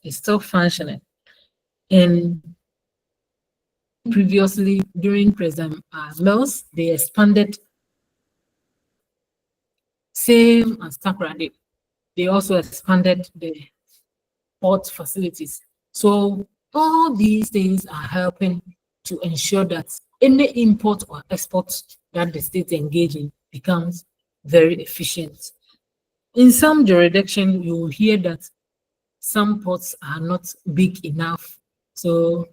Speaker 1: Is still functioning. And previously, during President Mills, they expanded, same as Takoradi. They also expanded the port facilities. So all these things are helping to ensure that any import or export that the state engage in becomes very efficient. In some jurisdiction, you will hear that some ports are not big enough, so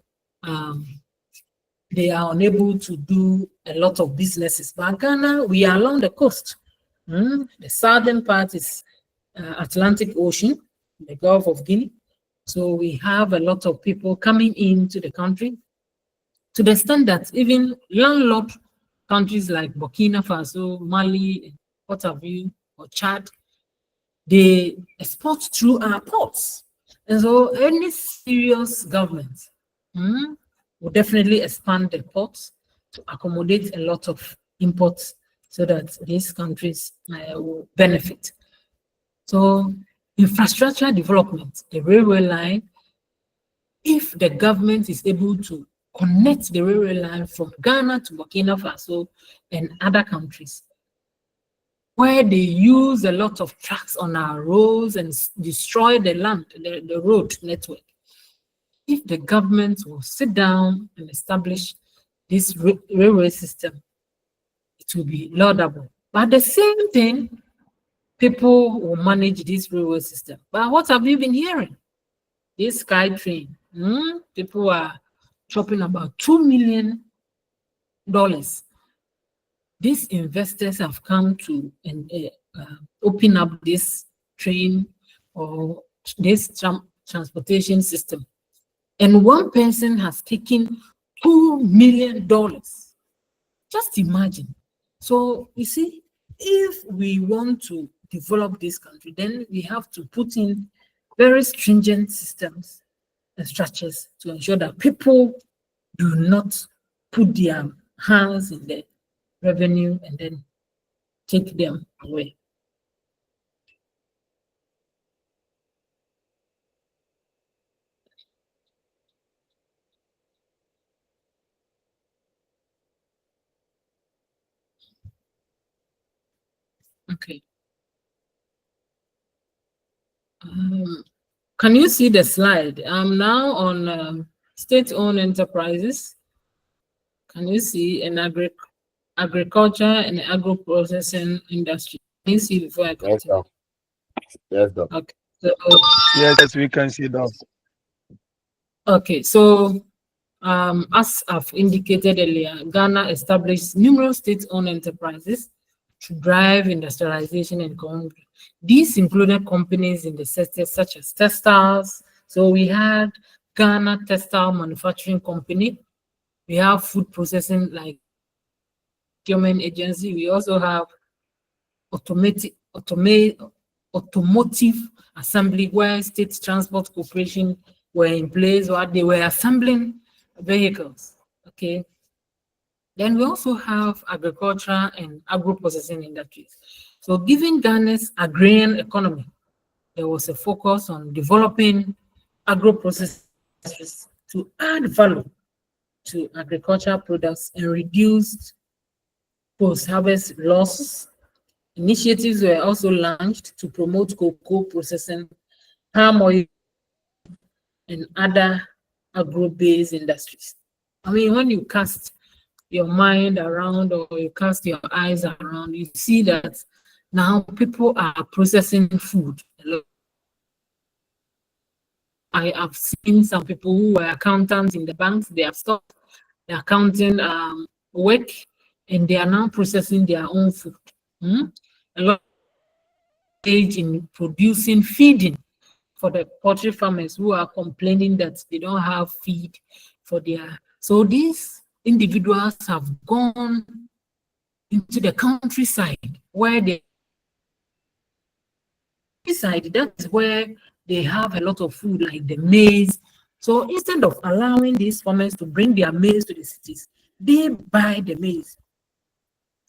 Speaker 1: they are unable to do a lot of businesses. But Ghana, we are along the coast. The southern part is Atlantic Ocean, the Gulf of Guinea. So we have a lot of people coming into the country, to the extent that even landlocked countries like Burkina Faso, Mali, what have you, or Chad, they export through our ports. And so any serious government will definitely expand the ports to accommodate a lot of imports so that these countries will benefit. So infrastructure development, the railway line, if the government is able to connect the railway line from Ghana to Burkina Faso and other countries, where they use a lot of trucks on our roads and destroy the land, the road network. If the government will sit down and establish this railway system, it will be laudable. But at the same thing, people will manage this railway system. But what have you been hearing? This sky train, people are chopping about $2 million. These investors have come to open up this train or this transportation system. And one person has taken $2 million. Just imagine. So you see, if we want to develop this country, then we have to put in very stringent systems and structures to ensure that people do not put their hands in the revenue and then take them away. Okay. Can you see the slide? I'm now on state-owned enterprises. Can you see an agriculture and agro-processing industry? Can you see before I continue?
Speaker 8: Yes, Doc.
Speaker 1: Okay. So,
Speaker 2: Yes, we can see that.
Speaker 1: okay. So, as I've indicated earlier, Ghana established numerous state-owned enterprises to drive industrialization and economic. These included companies in the sectors such as textiles. So we had Ghana Textile Manufacturing Company. We have food processing like procurement agency. We also have automotive assembly where State Transport Corporation were in place where they were assembling vehicles. Okay. Then we also have agriculture and agro-processing industries. So given Ghana's agrarian economy, there was a focus on developing agro-processing industries to add value to agricultural products and reduce post-harvest losses. Initiatives were also launched to promote cocoa processing, palm oil, and other agro-based industries. I mean, when you cast your mind around or you cast your eyes around, you see that now people are processing food. I have seen some people who were accountants in the banks, they have stopped the accounting work and they are now processing their own food. A lot in producing feeding for the poultry farmers who are complaining that they don't have feed for their. So these individuals have gone into the countryside where that's where they have a lot of food like the maize. So instead of allowing these farmers to bring their maize to the cities, they buy the maize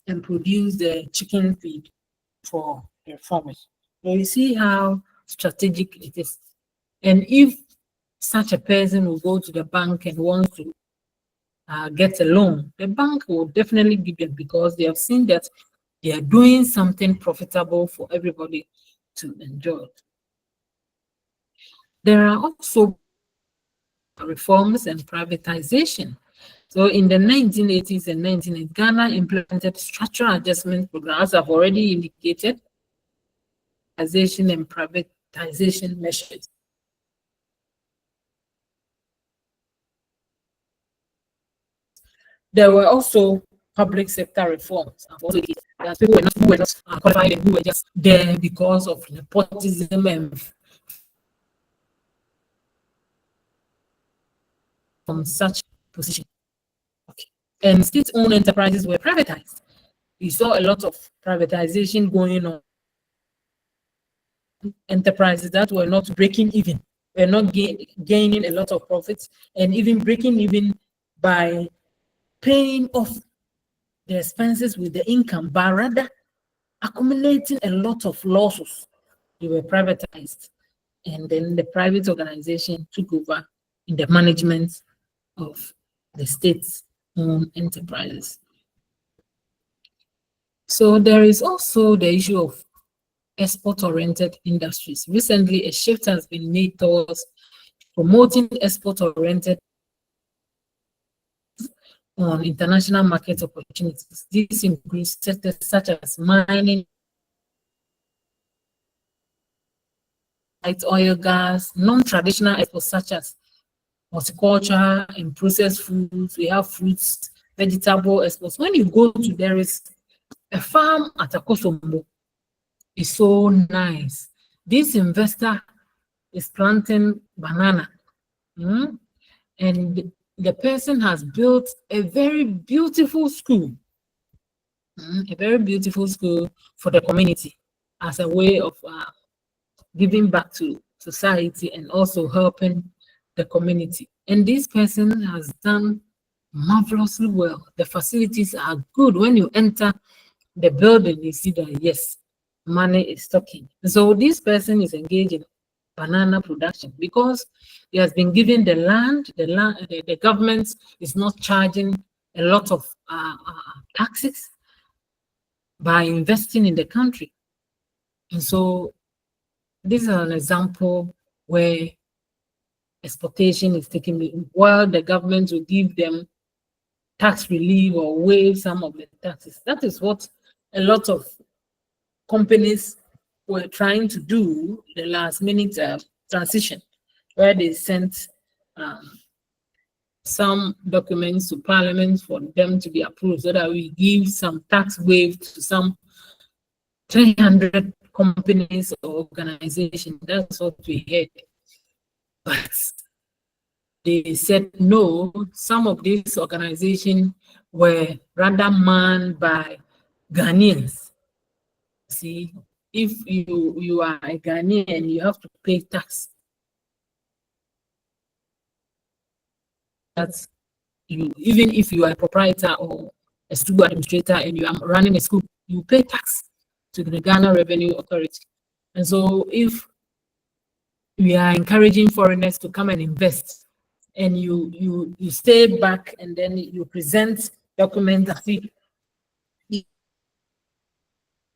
Speaker 1: and produce the chicken feed for their farmers. So you see how strategic it is. And if such a person will go to the bank and wants to get a loan, the bank will definitely give them because they have seen that they are doing something profitable for everybody to enjoy. There are also reforms and privatization. So in the 1980s and 1990s, Ghana implemented structural adjustment programs, I've already indicated, and privatization measures. There were also public sector reforms. That people who were not qualified and who were just there because of nepotism and from such position. Okay. And state-owned enterprises were privatized. We saw a lot of privatization going on. Enterprises that were not breaking even, were not gaining a lot of profits, and even breaking even by paying off the expenses with the income, but rather accumulating a lot of losses. They were privatized, and then the private organization took over in the management of the state-owned enterprises. So there is also the issue of export-oriented industries. Recently, a shift has been made towards promoting export-oriented on international market opportunities. This includes sectors such as mining, light oil, gas, non-traditional exports such as horticulture and processed foods. We have fruits, vegetable exports. When you go to, there is a farm at Akosombo. It's so nice. This investor is planting banana. And the person has built a very beautiful school. A very beautiful school for the community as a way of giving back to society and also helping the community. And this person has done marvelously well. The facilities are good. When you enter the building, you see that, yes, money is talking. So this person is engaged in banana production because he has been given the land. The government is not charging a lot of taxes by investing in the country. And so This is an example where exportation is taking, while the government will give them tax relief or waive some of the taxes. That is what a lot of companies were trying to do the last minute transition, where they sent some documents to Parliament for them to be approved so that we give some tax waive to some 300 companies or organizations. That's what we heard. But they said no, some of these organizations were rather manned by Ghanaians. See, if you are a Ghanaian, you have to pay tax. That's you, even if you are a proprietor or a school administrator and you are running a school, you pay tax to the Ghana Revenue Authority. And so if we are encouraging foreigners to come and invest, and you stay back and then you present documents that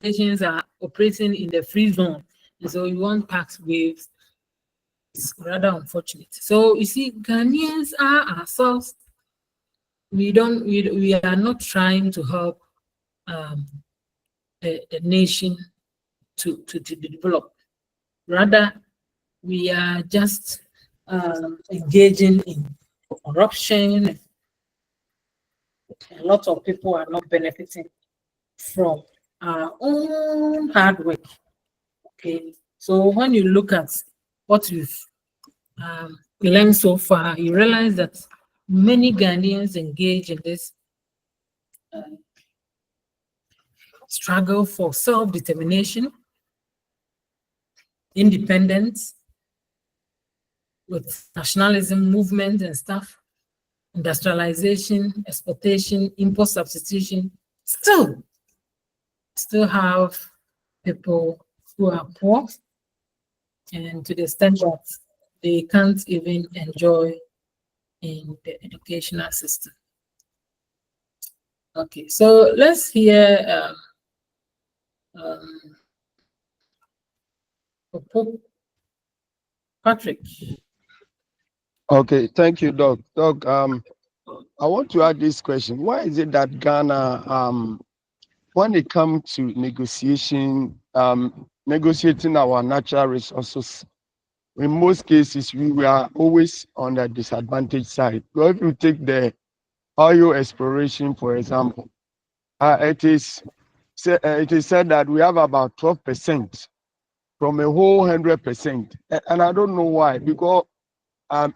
Speaker 1: nations are operating in the free zone, and so you want tax waves, it's rather unfortunate. So you see, Ghanaians are ourselves. We are not trying to help the nation to develop. Rather, we are just engaging in corruption. A lot of people are not benefiting from our own hard work. Okay, so when you look at what we've learned so far, you realize that many Ghanaians engage in this struggle for self-determination, independence, with nationalism movement and stuff, industrialization, exportation, import substitution, still have people who are poor, and to the extent that they can't even enjoy in the educational system. Okay, so let's hear Patrick.
Speaker 2: Okay, thank you, Doc. Doc, I want to ask this question. Why is it that Ghana, when it comes to negotiating our natural resources, in most cases, we were always on the disadvantaged side. So if you take the oil exploration, for example, it is said that we have about 12% from a whole 100%. And I don't know why, because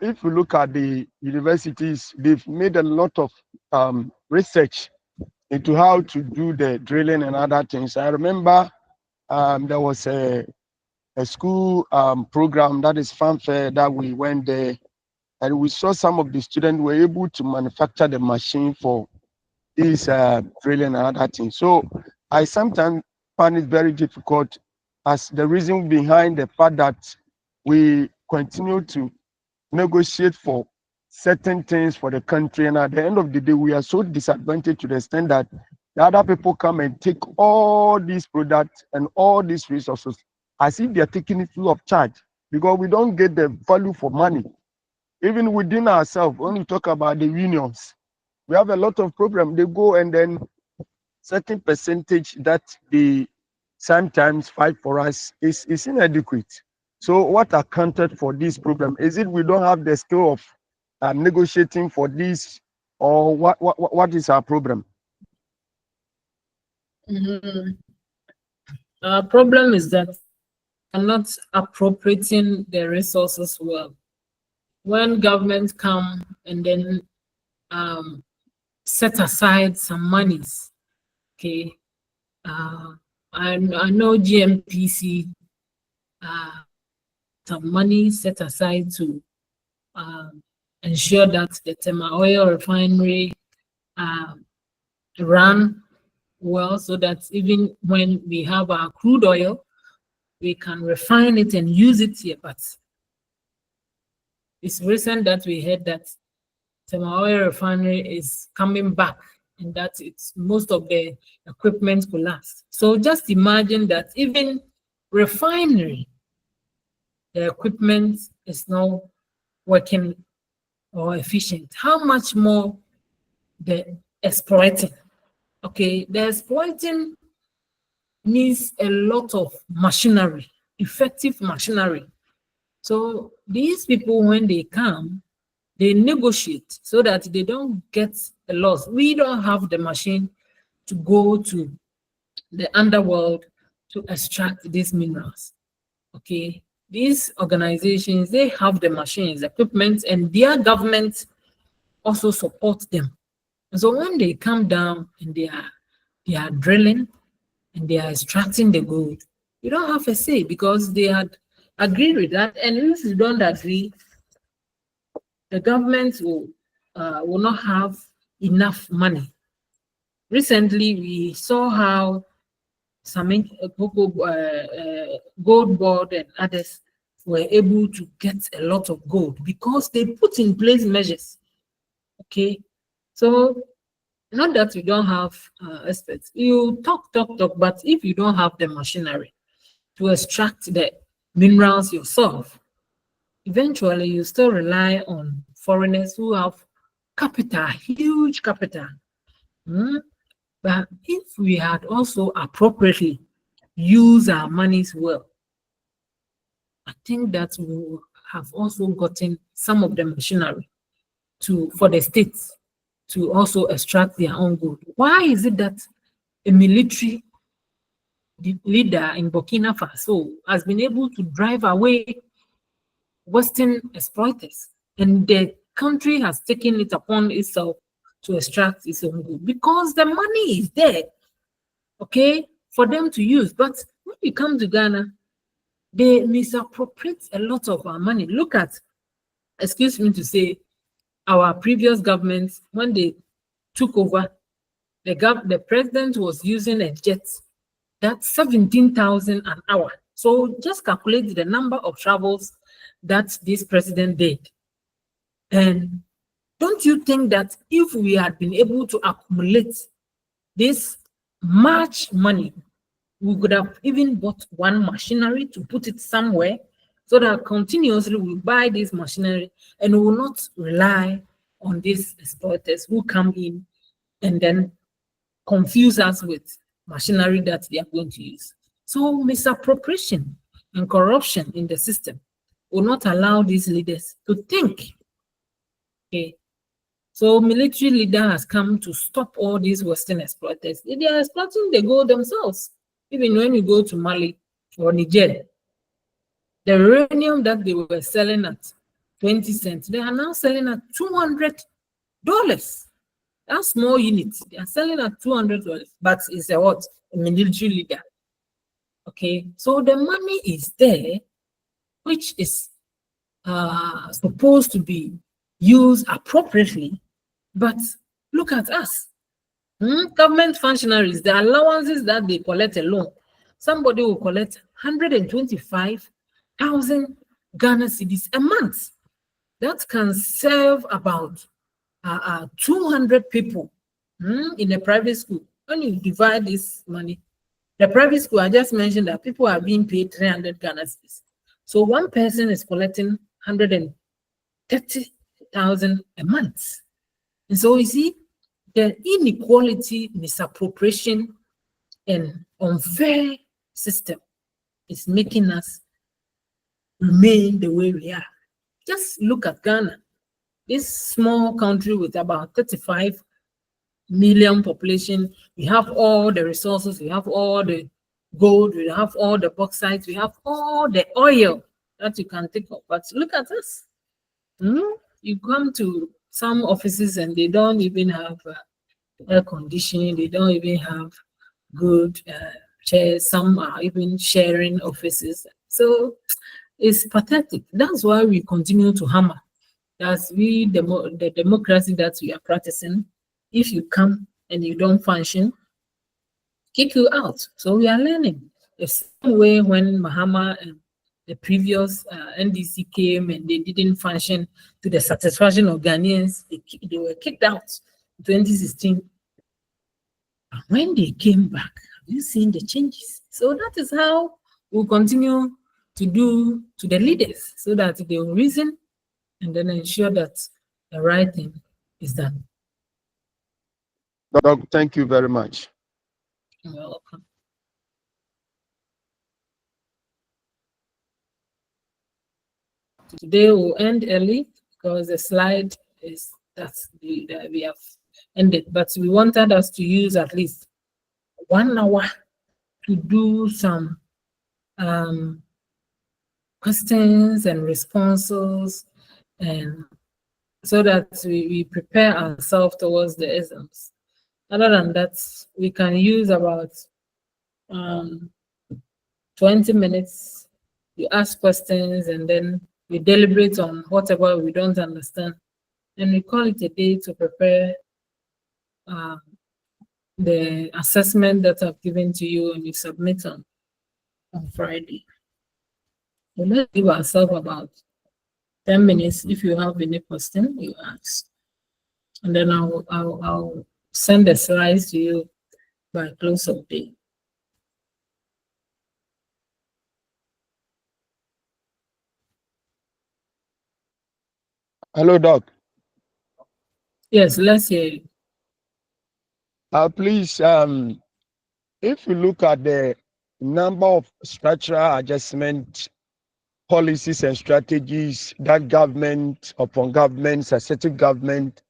Speaker 2: if you look at the universities, they've made a lot of research into how to do the drilling and other things. I remember there was a school program, that is fanfare, that we went there and we saw some of the students were able to manufacture the machine for these drilling and other things. So I sometimes find it very difficult as the reason behind the fact that we continue to negotiate for certain things for the country, and at the end of the day we are so disadvantaged to the extent that the other people come and take all these products and all these resources as if they are taking it full of charge, because we don't get the value for money. Even within ourselves, when we talk about the unions, we have a lot of problems. They go and then certain percentage that they sometimes fight for us is inadequate. So what accounted for this problem? Is it we don't have the skill of negotiating for this, or what is our problem?
Speaker 1: Our problem is that we're not appropriating the resources well. When governments come and then set aside some monies, okay, I know GMPC some money set aside to ensure that the Tema oil refinery run well, so that even when we have our crude oil, we can refine it and use it here. But it's recent that we heard that Tema oil refinery is coming back and that it's most of the equipment collapsed. So just imagine that even refinery the equipment is not working or efficient, how much more the exploiting? Okay, the exploiting needs a lot of machinery, effective machinery. So these people, when they come, they negotiate so that they don't get a loss. We don't have the machine to go to the underworld to extract these minerals. Okay, these organizations, they have the machines, equipment, and their government also support them. And so when they come down and they are drilling and they are extracting the gold, you don't have a say because they had agreed with that. And if you don't agree, the government will not have enough money. Recently, we saw how some gold board and others were able to get a lot of gold because they put in place measures. Okay, so not that we don't have experts. You talk, but if you don't have the machinery to extract the minerals yourself, eventually you still rely on foreigners who have capital, huge capital. But if we had also appropriately used our monies well, I think that we will have also gotten some of the machinery for the states to also extract their own gold. Why is it that a military leader in Burkina Faso has been able to drive away Western exploiters, and the country has taken it upon itself to extract its own gold? Because the money is there, okay, for them to use. But when you come to Ghana, they misappropriate a lot of our money. Look at, excuse me to say, our previous government, when they took over, the president was using a jet that's 17,000 an hour. So just calculate the number of travels that this president did. And don't you think that if we had been able to accumulate this much money, we could have even bought one machinery to put it somewhere so that continuously we buy this machinery and we will not rely on these exploiters who come in and then confuse us with machinery that they are going to use. So misappropriation and corruption in the system will not allow these leaders to think. Okay. So military leader has come to stop all these Western exploiters. They are exploiting the gold themselves. Even when you go to Mali or Niger, the uranium that they were selling at 20 cents, they are now selling at $200. That's small units. They are selling at $200, but it's a what? A military leader. Okay, so the money is there, which is supposed to be used appropriately. But look at us. Government functionaries, the allowances that they collect alone, somebody will collect 125,000 Ghana cedis a month. That can serve about 200 people in a private school. When you divide this money, the private school, I just mentioned that people are being paid 300 Ghana cedis. So one person is collecting 130,000 a month. And so you see, the inequality, misappropriation, and unfair system is making us remain the way we are. Just look at Ghana, this small country with about 35 million population. We have all the resources, we have all the gold, we have all the bauxite, we have all the oil that you can think of. But look at us. You come to some offices and they don't even have air conditioning, they don't even have good chairs, some are even sharing offices. So it's pathetic. That's why we continue to hammer. That's the democracy that we are practicing. If you come and you don't function, kick you out. So we are learning. The same way when Mahama and the previous NDC came and they didn't function to the satisfaction of Ghanaians, they were kicked out in 2016. And when they came back, have you seen the changes? So that is how we'll continue to do to the leaders so that they will reason and then ensure that the right thing is done.
Speaker 2: Doc, thank you very much.
Speaker 1: You're welcome. Today we'll end early because the slide is that we have ended, but we wanted us to use at least 1 hour to do some questions and responses, and so that we prepare ourselves towards the exams. Other than that, we can use about 20 minutes. You ask questions and then we deliberate on whatever we don't understand. And we call it a day to prepare the assessment that I've given to you and you submit on Friday. So let's give ourselves about 10 minutes. If you have any question, you ask. And then I'll send the slides to you by close of day.
Speaker 2: Hello, Doc.
Speaker 1: Yes, let's hear you.
Speaker 2: Please, if you look at the number of structural adjustment policies and strategies that government upon government, successive government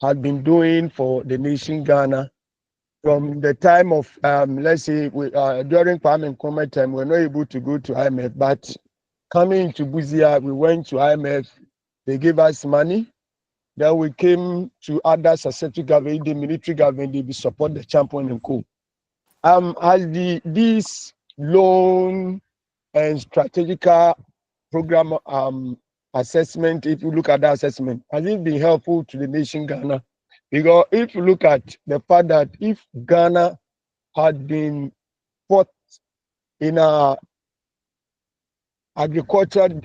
Speaker 2: had been doing for the nation Ghana from the time of, let's say, during Kwame Nkrumah time, we were not able to go to IMF, but coming to Buzia, we went to IMF, they gave us money. Then we came to other successive government, the military government, they support the champion and co. As this loan and strategical program assessment, if you look at that assessment, has it been helpful to the nation Ghana? Because if you look at the fact that if Ghana had been put in a agriculture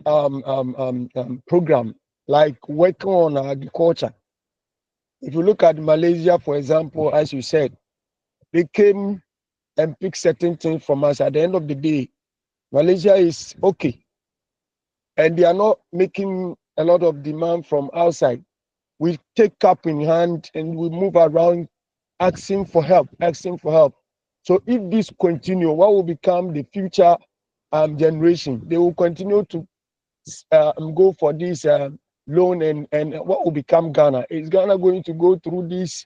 Speaker 2: program, like working on agriculture, if you look at Malaysia, for example, as you said, they came and picked certain things from us. At the end of the day, Malaysia is okay. And they are not making a lot of demand from outside. We take cup in hand and we move around asking for help, asking for help. So if this continue, what will become the future generation? They will continue to go for this loan and what will become Ghana? Is Ghana going to go through this?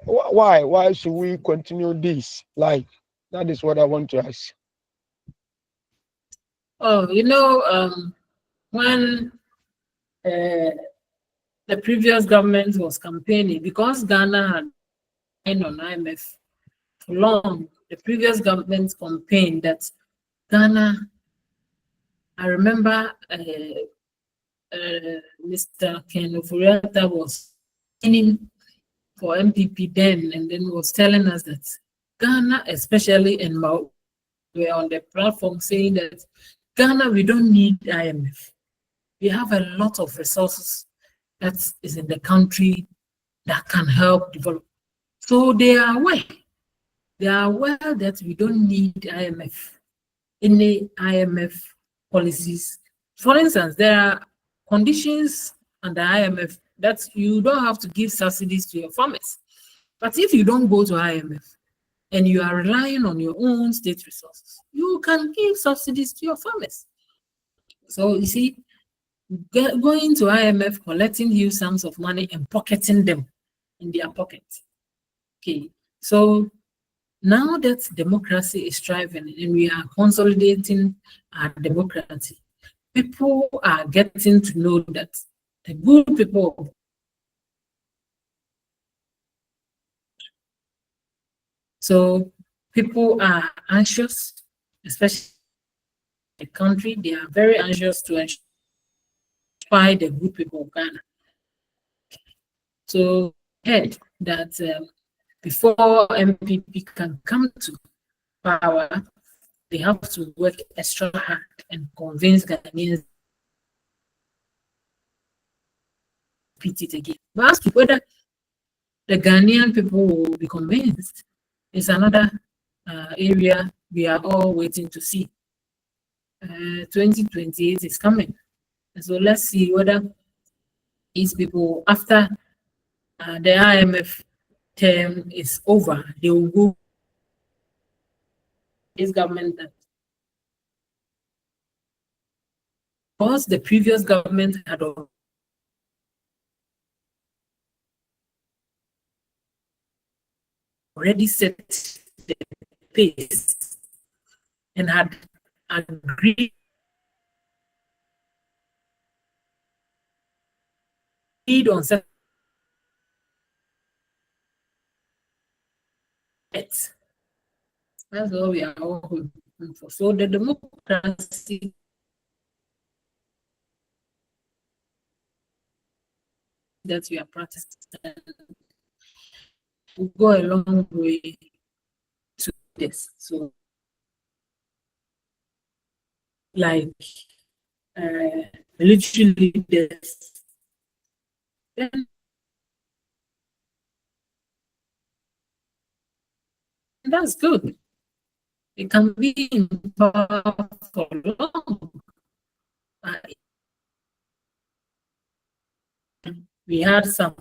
Speaker 2: Why? Why should we continue this? Like, that is what I want to ask.
Speaker 1: Oh, when the previous government was campaigning, because Ghana had been on IMF for long, the previous government campaigned that Ghana, I remember Mr. Ken Ofuriatta was training for MPP then, and then was telling us that Ghana, especially in Mao, were on the platform saying that Ghana, we don't need IMF. We have a lot of resources that is in the country that can help develop. So they are aware. They are aware that we don't need IMF, any IMF policies. For instance, there are conditions under IMF that you don't have to give subsidies to your farmers. But if you don't go to IMF and you are relying on your own state resources, you can give subsidies to your farmers. So you see, going to IMF, collecting huge sums of money and pocketing them in their pocket. Okay, so now that democracy is thriving and we are consolidating our democracy, people are getting to know that the good people so people are anxious, especially the country, they are very anxious to inspire the good people of Ghana. So heard that before MPP can come to power, they have to work extra hard and convince Ghanaians to repeat it again. But as to whether the Ghanaian people will be convinced is another area we are all waiting to see. 2028 is coming. So let's see whether these people, after the IMF term is over, they will go this government that because the previous government had already set the pace and had agreed on certain. That's what we are all hoping for. So the democracy that we are practicing will go a long way to this. So, like, literally this. Then that's good. It can be in power for long. We had some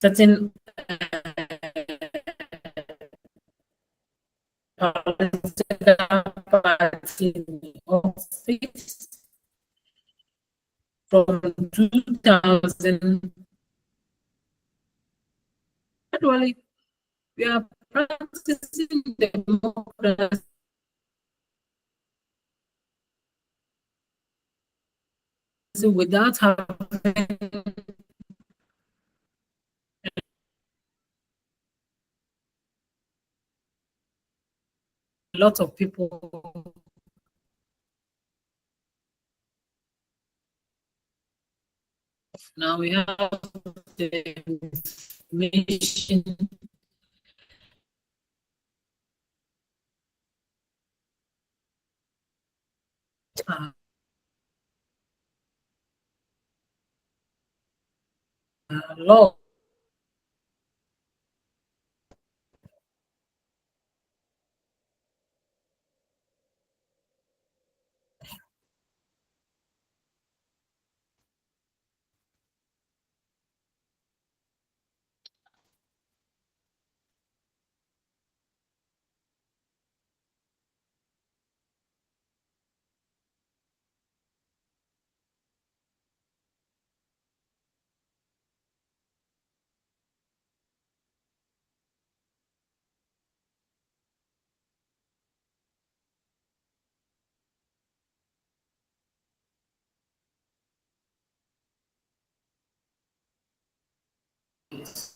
Speaker 1: certain political party in the office from 2000. Actually, we are practicing democracy without having a lot of people. Now we have the information. Law.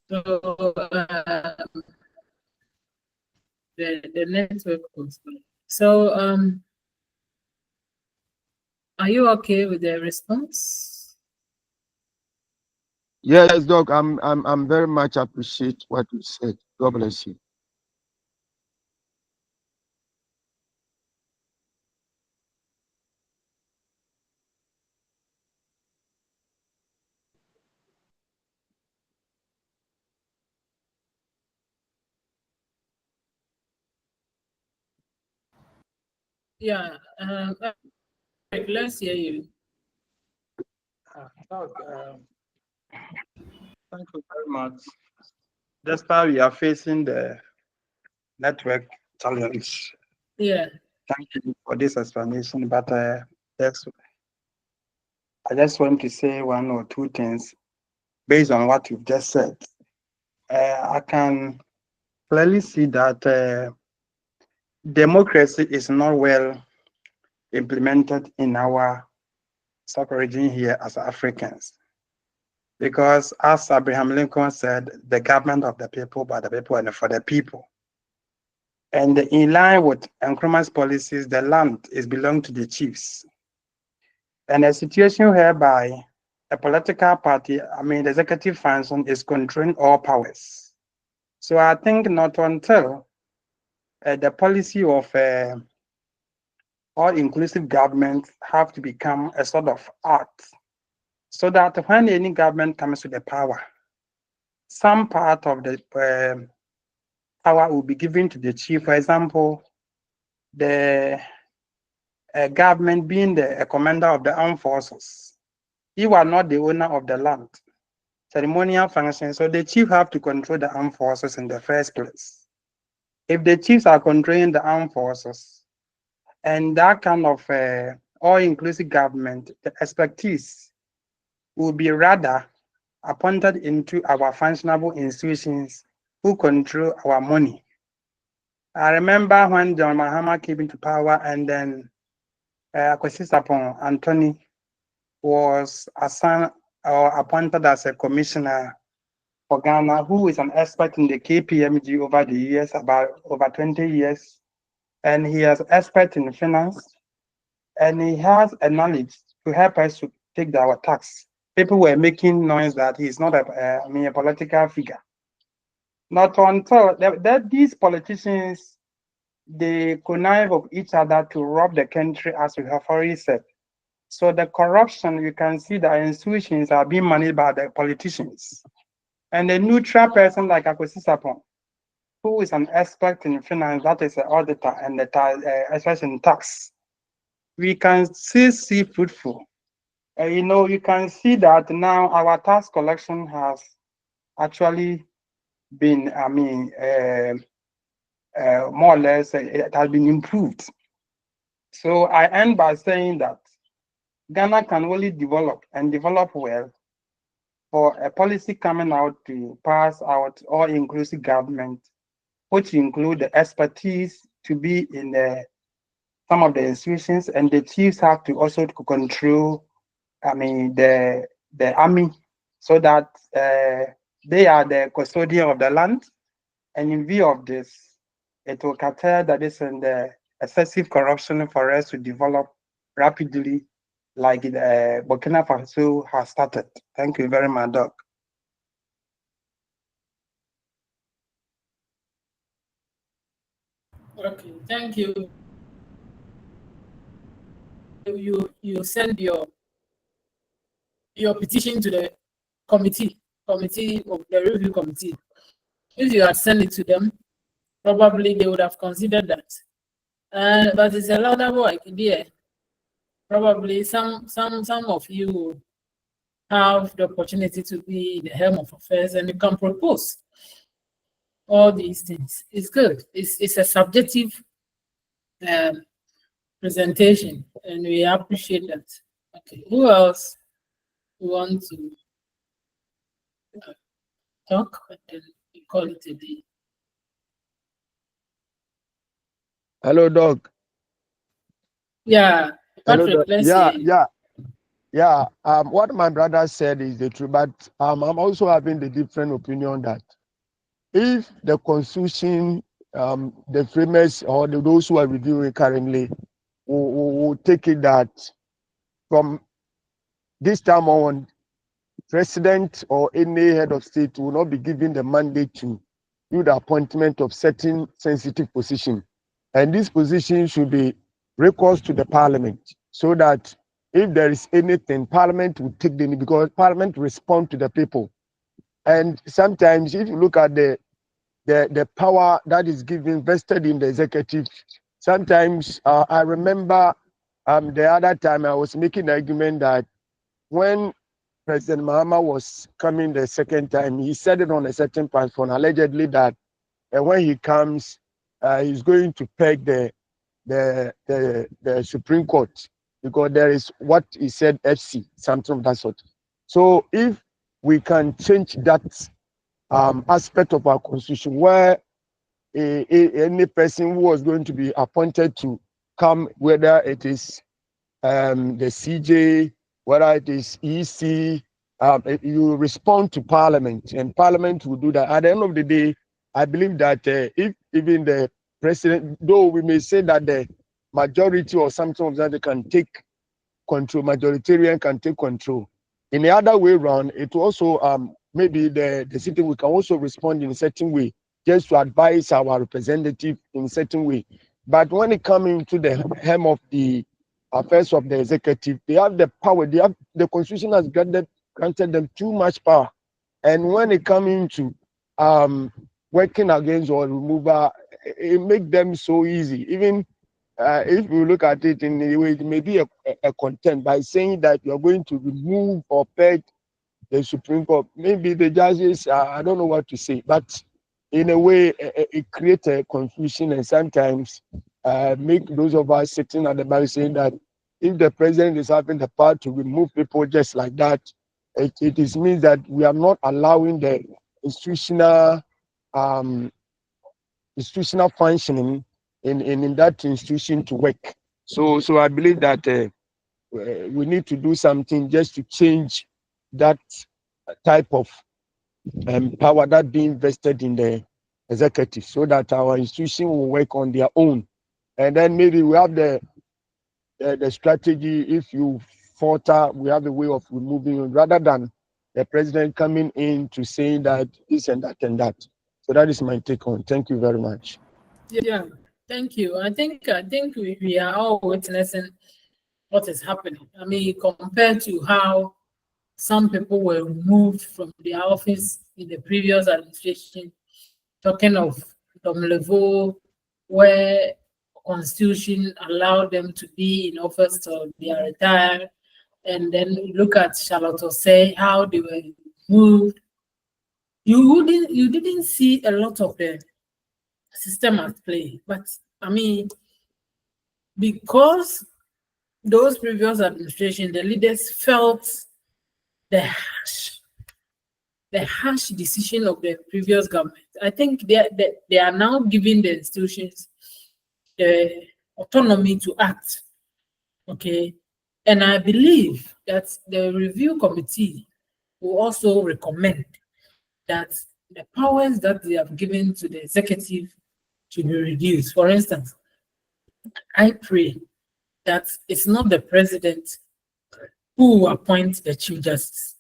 Speaker 1: So the network was good. So are you okay with the response?
Speaker 2: Yes, Doc. I'm very much appreciate what you said. God bless you.
Speaker 1: Yeah. Let's hear you.
Speaker 6: Thank you very much. Despite we are facing the network challenge,
Speaker 1: Yeah.
Speaker 6: thank you for this explanation. But yes, I just want to say one or two things based on what you've just said. I can clearly see that democracy is not well implemented in our sub-region here as Africans. Because as Abraham Lincoln said, the government of the people, by the people, and for the people. And in line with Nkrumah's policies, the land is belong to the chiefs. And a situation whereby a political party, the executive function is controlling all powers. So I think not until the policy of all-inclusive government have to become a sort of art, so that when any government comes to the power, some part of the power will be given to the chief. For example, the government being the commander of the armed forces. You are not the owner of the land. Ceremonial function, so the chief have to control the armed forces in the first place. If the chiefs are controlling the armed forces, and that kind of all-inclusive government, the expertise will be rather appointed into our functionable institutions who control our money. I remember when John Mahama came into power, and then Kwesi Anthony was assigned or appointed as a commissioner for Ghana, who is an expert in the KPMG over the years, about over 20 years. And he is expert in finance, and he has a knowledge to help us to take our tax. People were making noise that he's not a political figure. Not until that these politicians, they connive of each other to rob the country, as we have already said. So the corruption, you can see the institutions are being managed by the politicians. And a neutral person like Kwesi Sapon, who is an expert in finance, that is an auditor and the expert in tax, we can still see fruitful. You can see that now our tax collection has actually been, more or less, it has been improved. So I end by saying that Ghana can only develop and develop well for a policy coming out to pass out all-inclusive government, which include the expertise to be in some of the institutions, and the chiefs have to also control, the army, so that they are the custodian of the land. And in view of this, it will curtail that is in the excessive corruption for us to develop rapidly, like Burkina Faso has started. Thank you very much, Doc.
Speaker 1: Okay, thank you. You send your petition to the committee of the review committee. If you had sent it to them, probably they would have considered that. But it's a laudable idea. Probably some of you have the opportunity to be in the helm of affairs, and you can propose all these things. It's good. It's a subjective presentation, and we appreciate that. Okay, who else want to talk? And then we call it a day.
Speaker 2: Hello, Doc.
Speaker 1: Yeah, Patrick,
Speaker 2: Hello,
Speaker 1: let's hear you.
Speaker 2: What my brother said is the truth, but I'm also having the different opinion that if the constitution, the framers or those who are reviewing currently will take it that from this time on, president or any head of state will not be given the mandate to do the appointment of certain sensitive position, and this position should be recourse to the parliament, so that if there is anything, parliament will take the, because parliament respond to the people. And sometimes if you look at the power that is given vested in the executive, sometimes I remember the other time I was making an argument that when President Mahama was coming the second time, he said it on a certain platform, allegedly that when he comes, he's going to peg the Supreme Court, because there is what he said, FC, something of that sort. So if we can change that aspect of our constitution, where any person who was going to be appointed to come, whether it is the CJ, whether it is EC, you respond to Parliament, and Parliament will do that. At the end of the day, I believe that if even the president, though we may say that the majority or something of that they can take control, majoritarian can take control. In the other way around, it also maybe the city, we can also respond in a certain way, just to advise our representative in a certain way. But when it comes into the helm of the affairs of the executive, they have the power. They have, the constitution has granted them too much power, And when it comes into working against or removal, it make them so easy. Even if you look at it in a way, it may be a content by saying that you're going to remove or peg the Supreme Court. Maybe the judges, I don't know what to say, but in a way, it creates a confusion and sometimes make those of us sitting at the back saying that if the president is having the power to remove people just like that, it is means that we are not allowing the institutional institutional functioning in that institution to work. So I believe that we need to do something just to change that type of power that being vested in the executive, so that our institution will work on their own. And then maybe we have the strategy. If you falter, we have a way of removing you, rather than the president coming in to say that this and that and that. So that is my take on. Thank you very much.
Speaker 1: Yeah, thank you. I think we are all witnessing what is happening. I mean, compared to how some people were removed from the office in the previous administration, talking of Domlevo, where Constitution allowed them to be in office till they are retired, and then look at Charlotte Osei, how they were moved. You didn't see a lot of the system at play, but I mean, because those previous administration, the leaders felt the harsh decision of the previous government. I think they are now giving the institutions the autonomy to act. Okay, and I believe that the review committee will also recommend that the powers that they have given to the executive should be reduced. For instance, I pray that it's not the president who will appoint the chief justice.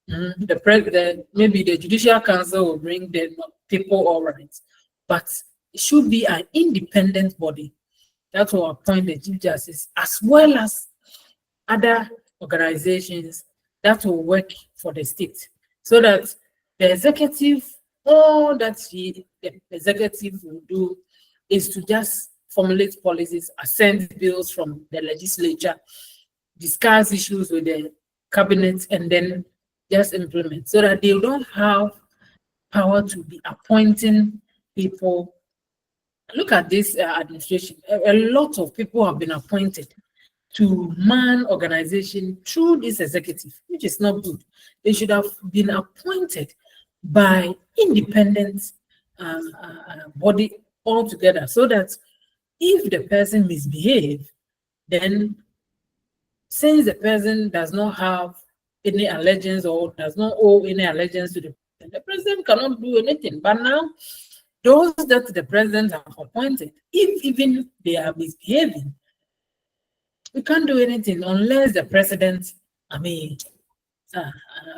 Speaker 1: The president, maybe the Judicial Council will bring the people, all right, but it should be an independent body that will appoint the chief justice, as well as other organizations that will work for the state, so that the executive, all that the executive will do is to just formulate policies, ascend bills from the legislature, discuss issues with the cabinet, and then just implement, so that they don't have power to be appointing people. Look at this administration. A lot of people have been appointed to man organization through this executive, which is not good. They should have been appointed by independent body altogether, so that if the person misbehaves, then since the person does not have any allegiance or does not owe any allegiance to the president cannot do anything. But now, those that the president have appointed, if even they are misbehaving, we can't do anything unless the president,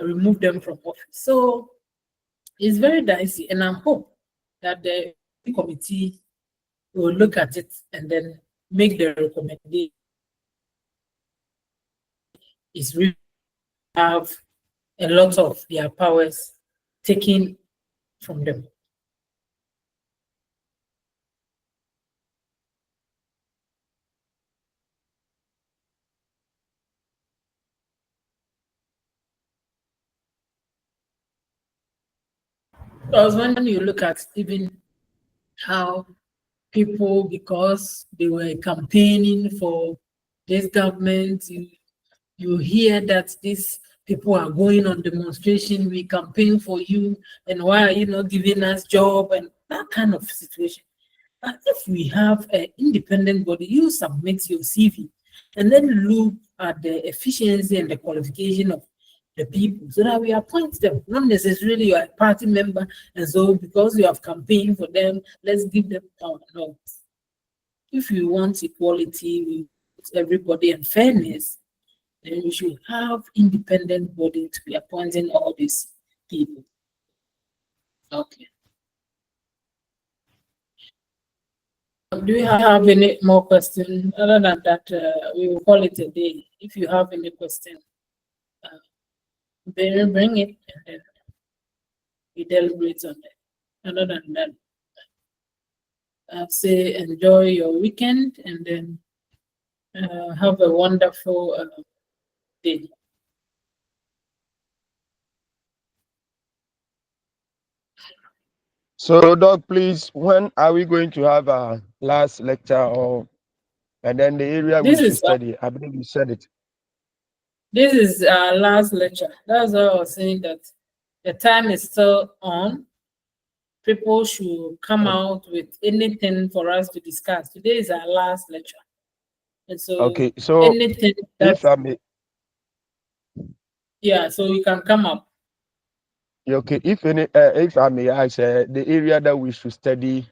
Speaker 1: remove them from office. So it's very dicey, and I hope that the committee will look at it and then make the recommendation. Is really have a lot of their powers taken from them. Because when you look at even how people, because they were campaigning for this government, you hear that these people are going on demonstration, we campaign for you, and why are you not giving us job, and that kind of situation. But if we have an independent body, you submit your CV and then look at the efficiency and the qualification of the people, so that we appoint them, not necessarily you're a party member, and so because you have campaigned for them, let's give them power. No. If you want equality with everybody and fairness, then we should have independent body to be appointing all these people. Okay. Do you have any more questions? Other than that, we will call it a day. If you have any question, bring it. we deliberate on it. Other than that, I'll say enjoy your weekend and then have a wonderful day.
Speaker 2: So, Doc, please, when are we going to have our last lecture, or and then the area we
Speaker 1: This
Speaker 2: should
Speaker 1: is
Speaker 2: study? I believe you said it.
Speaker 1: this is our last lecture. That's why I was saying that the time is still on. People should come out with anything for us to discuss. Today is our last lecture. And so
Speaker 2: Okay, so
Speaker 1: anything that,
Speaker 2: if I may,
Speaker 1: yeah, so you can come up.
Speaker 2: okay, if I may ask, the area that we should study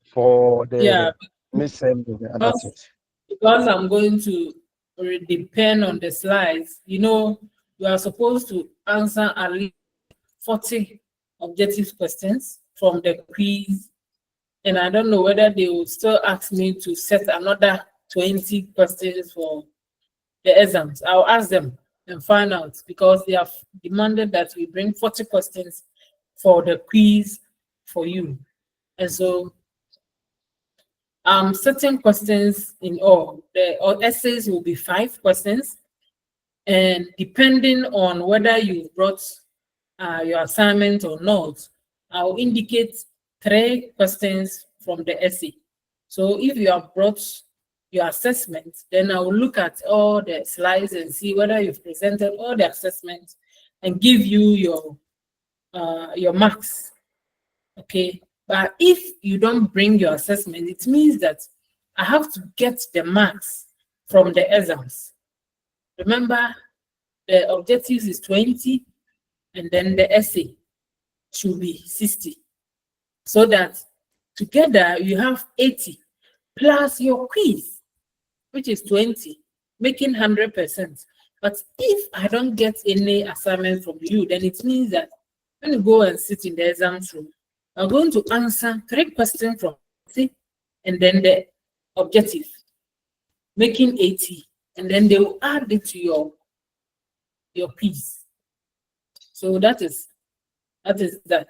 Speaker 2: for
Speaker 1: Yeah,
Speaker 2: the midterm and that's it.
Speaker 1: because I'm going to depend on the slides. You know, you are supposed to answer at least 40 objective questions from the quiz. And I don't know whether they will still ask me to set another 20 questions for the exams. I'll ask them and find out, because they have demanded that we bring 40 questions for the quiz for you. And so certain questions in all. The essays will be 5 questions. And depending on whether you brought your assignment or not, I'll indicate 3 questions from the essay. So if you have brought your assessment, then I will look at all the slides and see whether you've presented all the assessments and give you your marks. Okay. But if you don't bring your assessment, it means that I have to get the marks from the exams. Remember, the objectives is 20, and then the essay should be 60. So that together you have 80 plus your quiz, which is 20, making 100%. But if I don't get any assignment from you, then it means that when you go and sit in the exam room, I'm going to answer 3 questions from 80 and then the objective, making 80, and then they will add it to your piece. So that is that.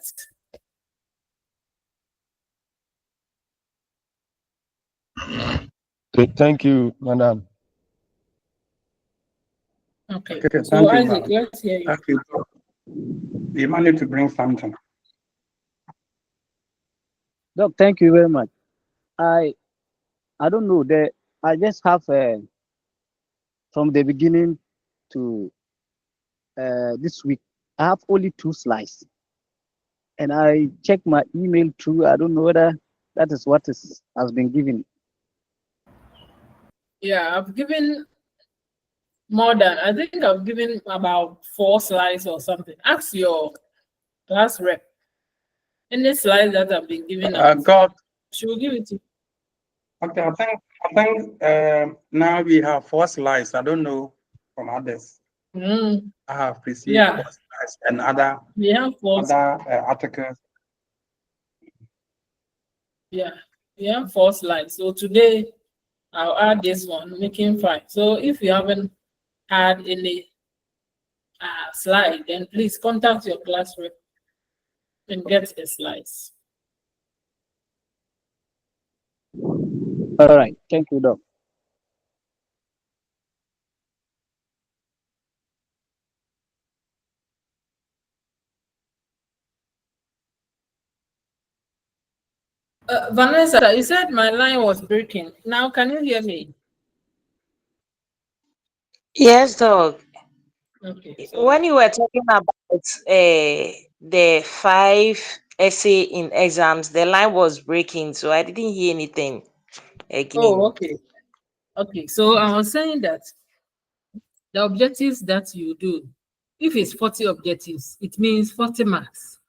Speaker 2: Okay, thank you, madam.
Speaker 1: Okay.
Speaker 6: Okay,
Speaker 1: So
Speaker 6: thank you,
Speaker 1: Isaac,
Speaker 6: ma'am.
Speaker 1: let's hear you.
Speaker 6: Thank you. You might need to bring something.
Speaker 5: Doc, thank you very much. I don't know. I just have from the beginning to this week, I have only 2 slides, and I check my email too. I don't know whether that is what has been given.
Speaker 1: Yeah, I've given more than, I think I've given about 4 slides or something. Ask your class rep. Any slides that have been given out,
Speaker 6: God.
Speaker 1: she will give it to you.
Speaker 6: Okay, I think now we have 4 slides. I don't know from others. I have received 4 slides and other
Speaker 1: We have 4
Speaker 6: articles.
Speaker 1: Yeah, we have 4 slides. So today I'll add this one, making 5. So if you haven't had any slide, then please contact your class rep and get the slides.
Speaker 5: All right. Thank you, Doc.
Speaker 1: Vanessa, you said my line was breaking. Now, can you hear me?
Speaker 3: Yes, Doc.
Speaker 1: Okay.
Speaker 3: So when you were talking about the 5 essay in exams, the line was breaking, so I didn't hear anything again.
Speaker 1: Oh, okay. Okay. So I was saying that the objectives that you do, if it's 40 objectives, it means 40 marks.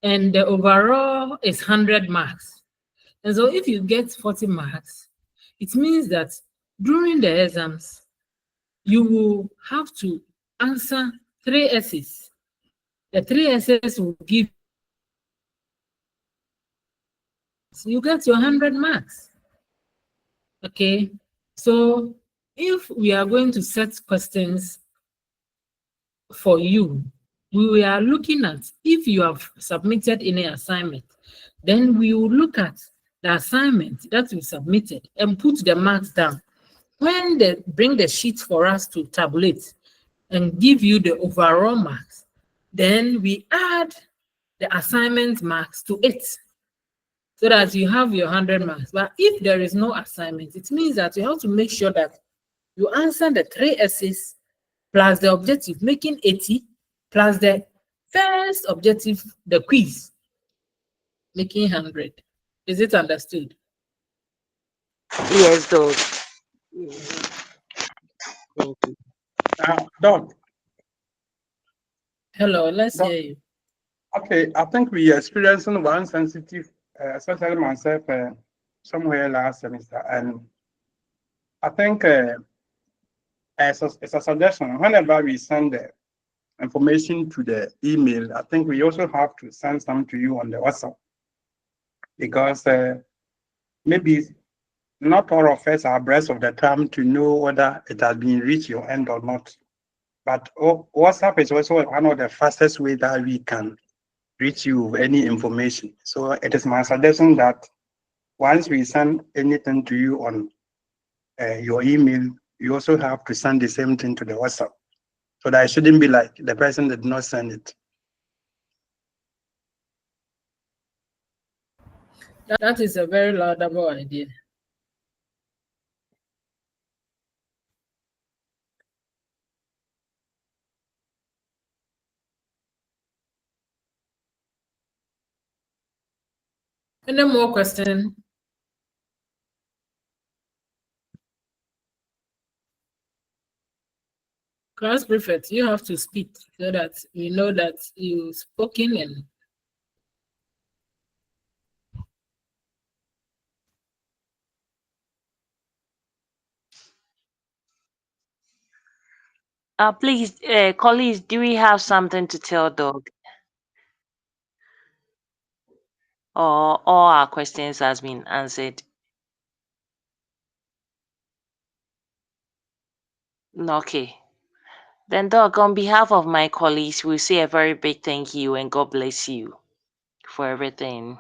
Speaker 1: And the overall is 100 marks. And so if you get 40 marks, it means that during the exams, you will have to answer 3 essays. The 3 essays will give, so you get your 100 marks. Okay, so if we are going to set questions for you, we are looking at if you have submitted any assignment, then we will look at the assignment that you submitted and put the marks down. When they bring the sheet for us to tabulate and give you the overall marks, then we add the assignment marks to it so that you have your 100 marks. But if there is no assignment, it means that you have to make sure that you answer the 3 essays plus the objective, making 80, plus the first objective, the quiz, making 100. Is it understood?
Speaker 3: Yes, Doc.
Speaker 6: Doc,
Speaker 1: Hello, let's
Speaker 6: Doc.
Speaker 1: hear you.
Speaker 6: Okay, I think we experiencing one sensitive, especially myself, somewhere last semester, and I think it's a suggestion. Whenever we send the information to the email, I think we also have to send some to you on the WhatsApp, because maybe not all of us are abreast of the time to know whether it has been reached your end or not. But WhatsApp is also one of the fastest way that we can reach you with any information. So it is my suggestion that once we send anything to you on your email, you also have to send the same thing to the WhatsApp. So that it shouldn't be like the person did not send it.
Speaker 1: That is a very laudable idea. Any more questions? Class prefect, you have to speak so that we know that you've spoken and
Speaker 3: Please, colleagues, do we have something to tell Doc? Or all our questions has been answered? Okay. Then, Doc, on behalf of my colleagues, we'll say a very big thank you and God bless you for everything.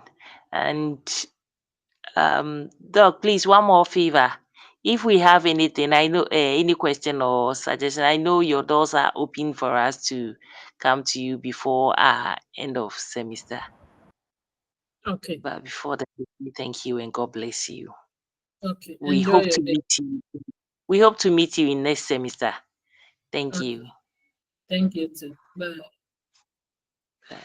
Speaker 3: And Doc, please, one more favor. If we have anything, I know any question or suggestion, I know your doors are open for us to come to you before our end of semester.
Speaker 1: okay.
Speaker 3: But before that, thank you and God bless you.
Speaker 1: Okay.
Speaker 3: We
Speaker 1: Enjoy
Speaker 3: hope
Speaker 1: your
Speaker 3: to
Speaker 1: day.
Speaker 3: meet you. We hope to meet you in next semester. Thank
Speaker 1: Okay.
Speaker 3: you.
Speaker 1: Thank you too. Bye.
Speaker 3: Bye.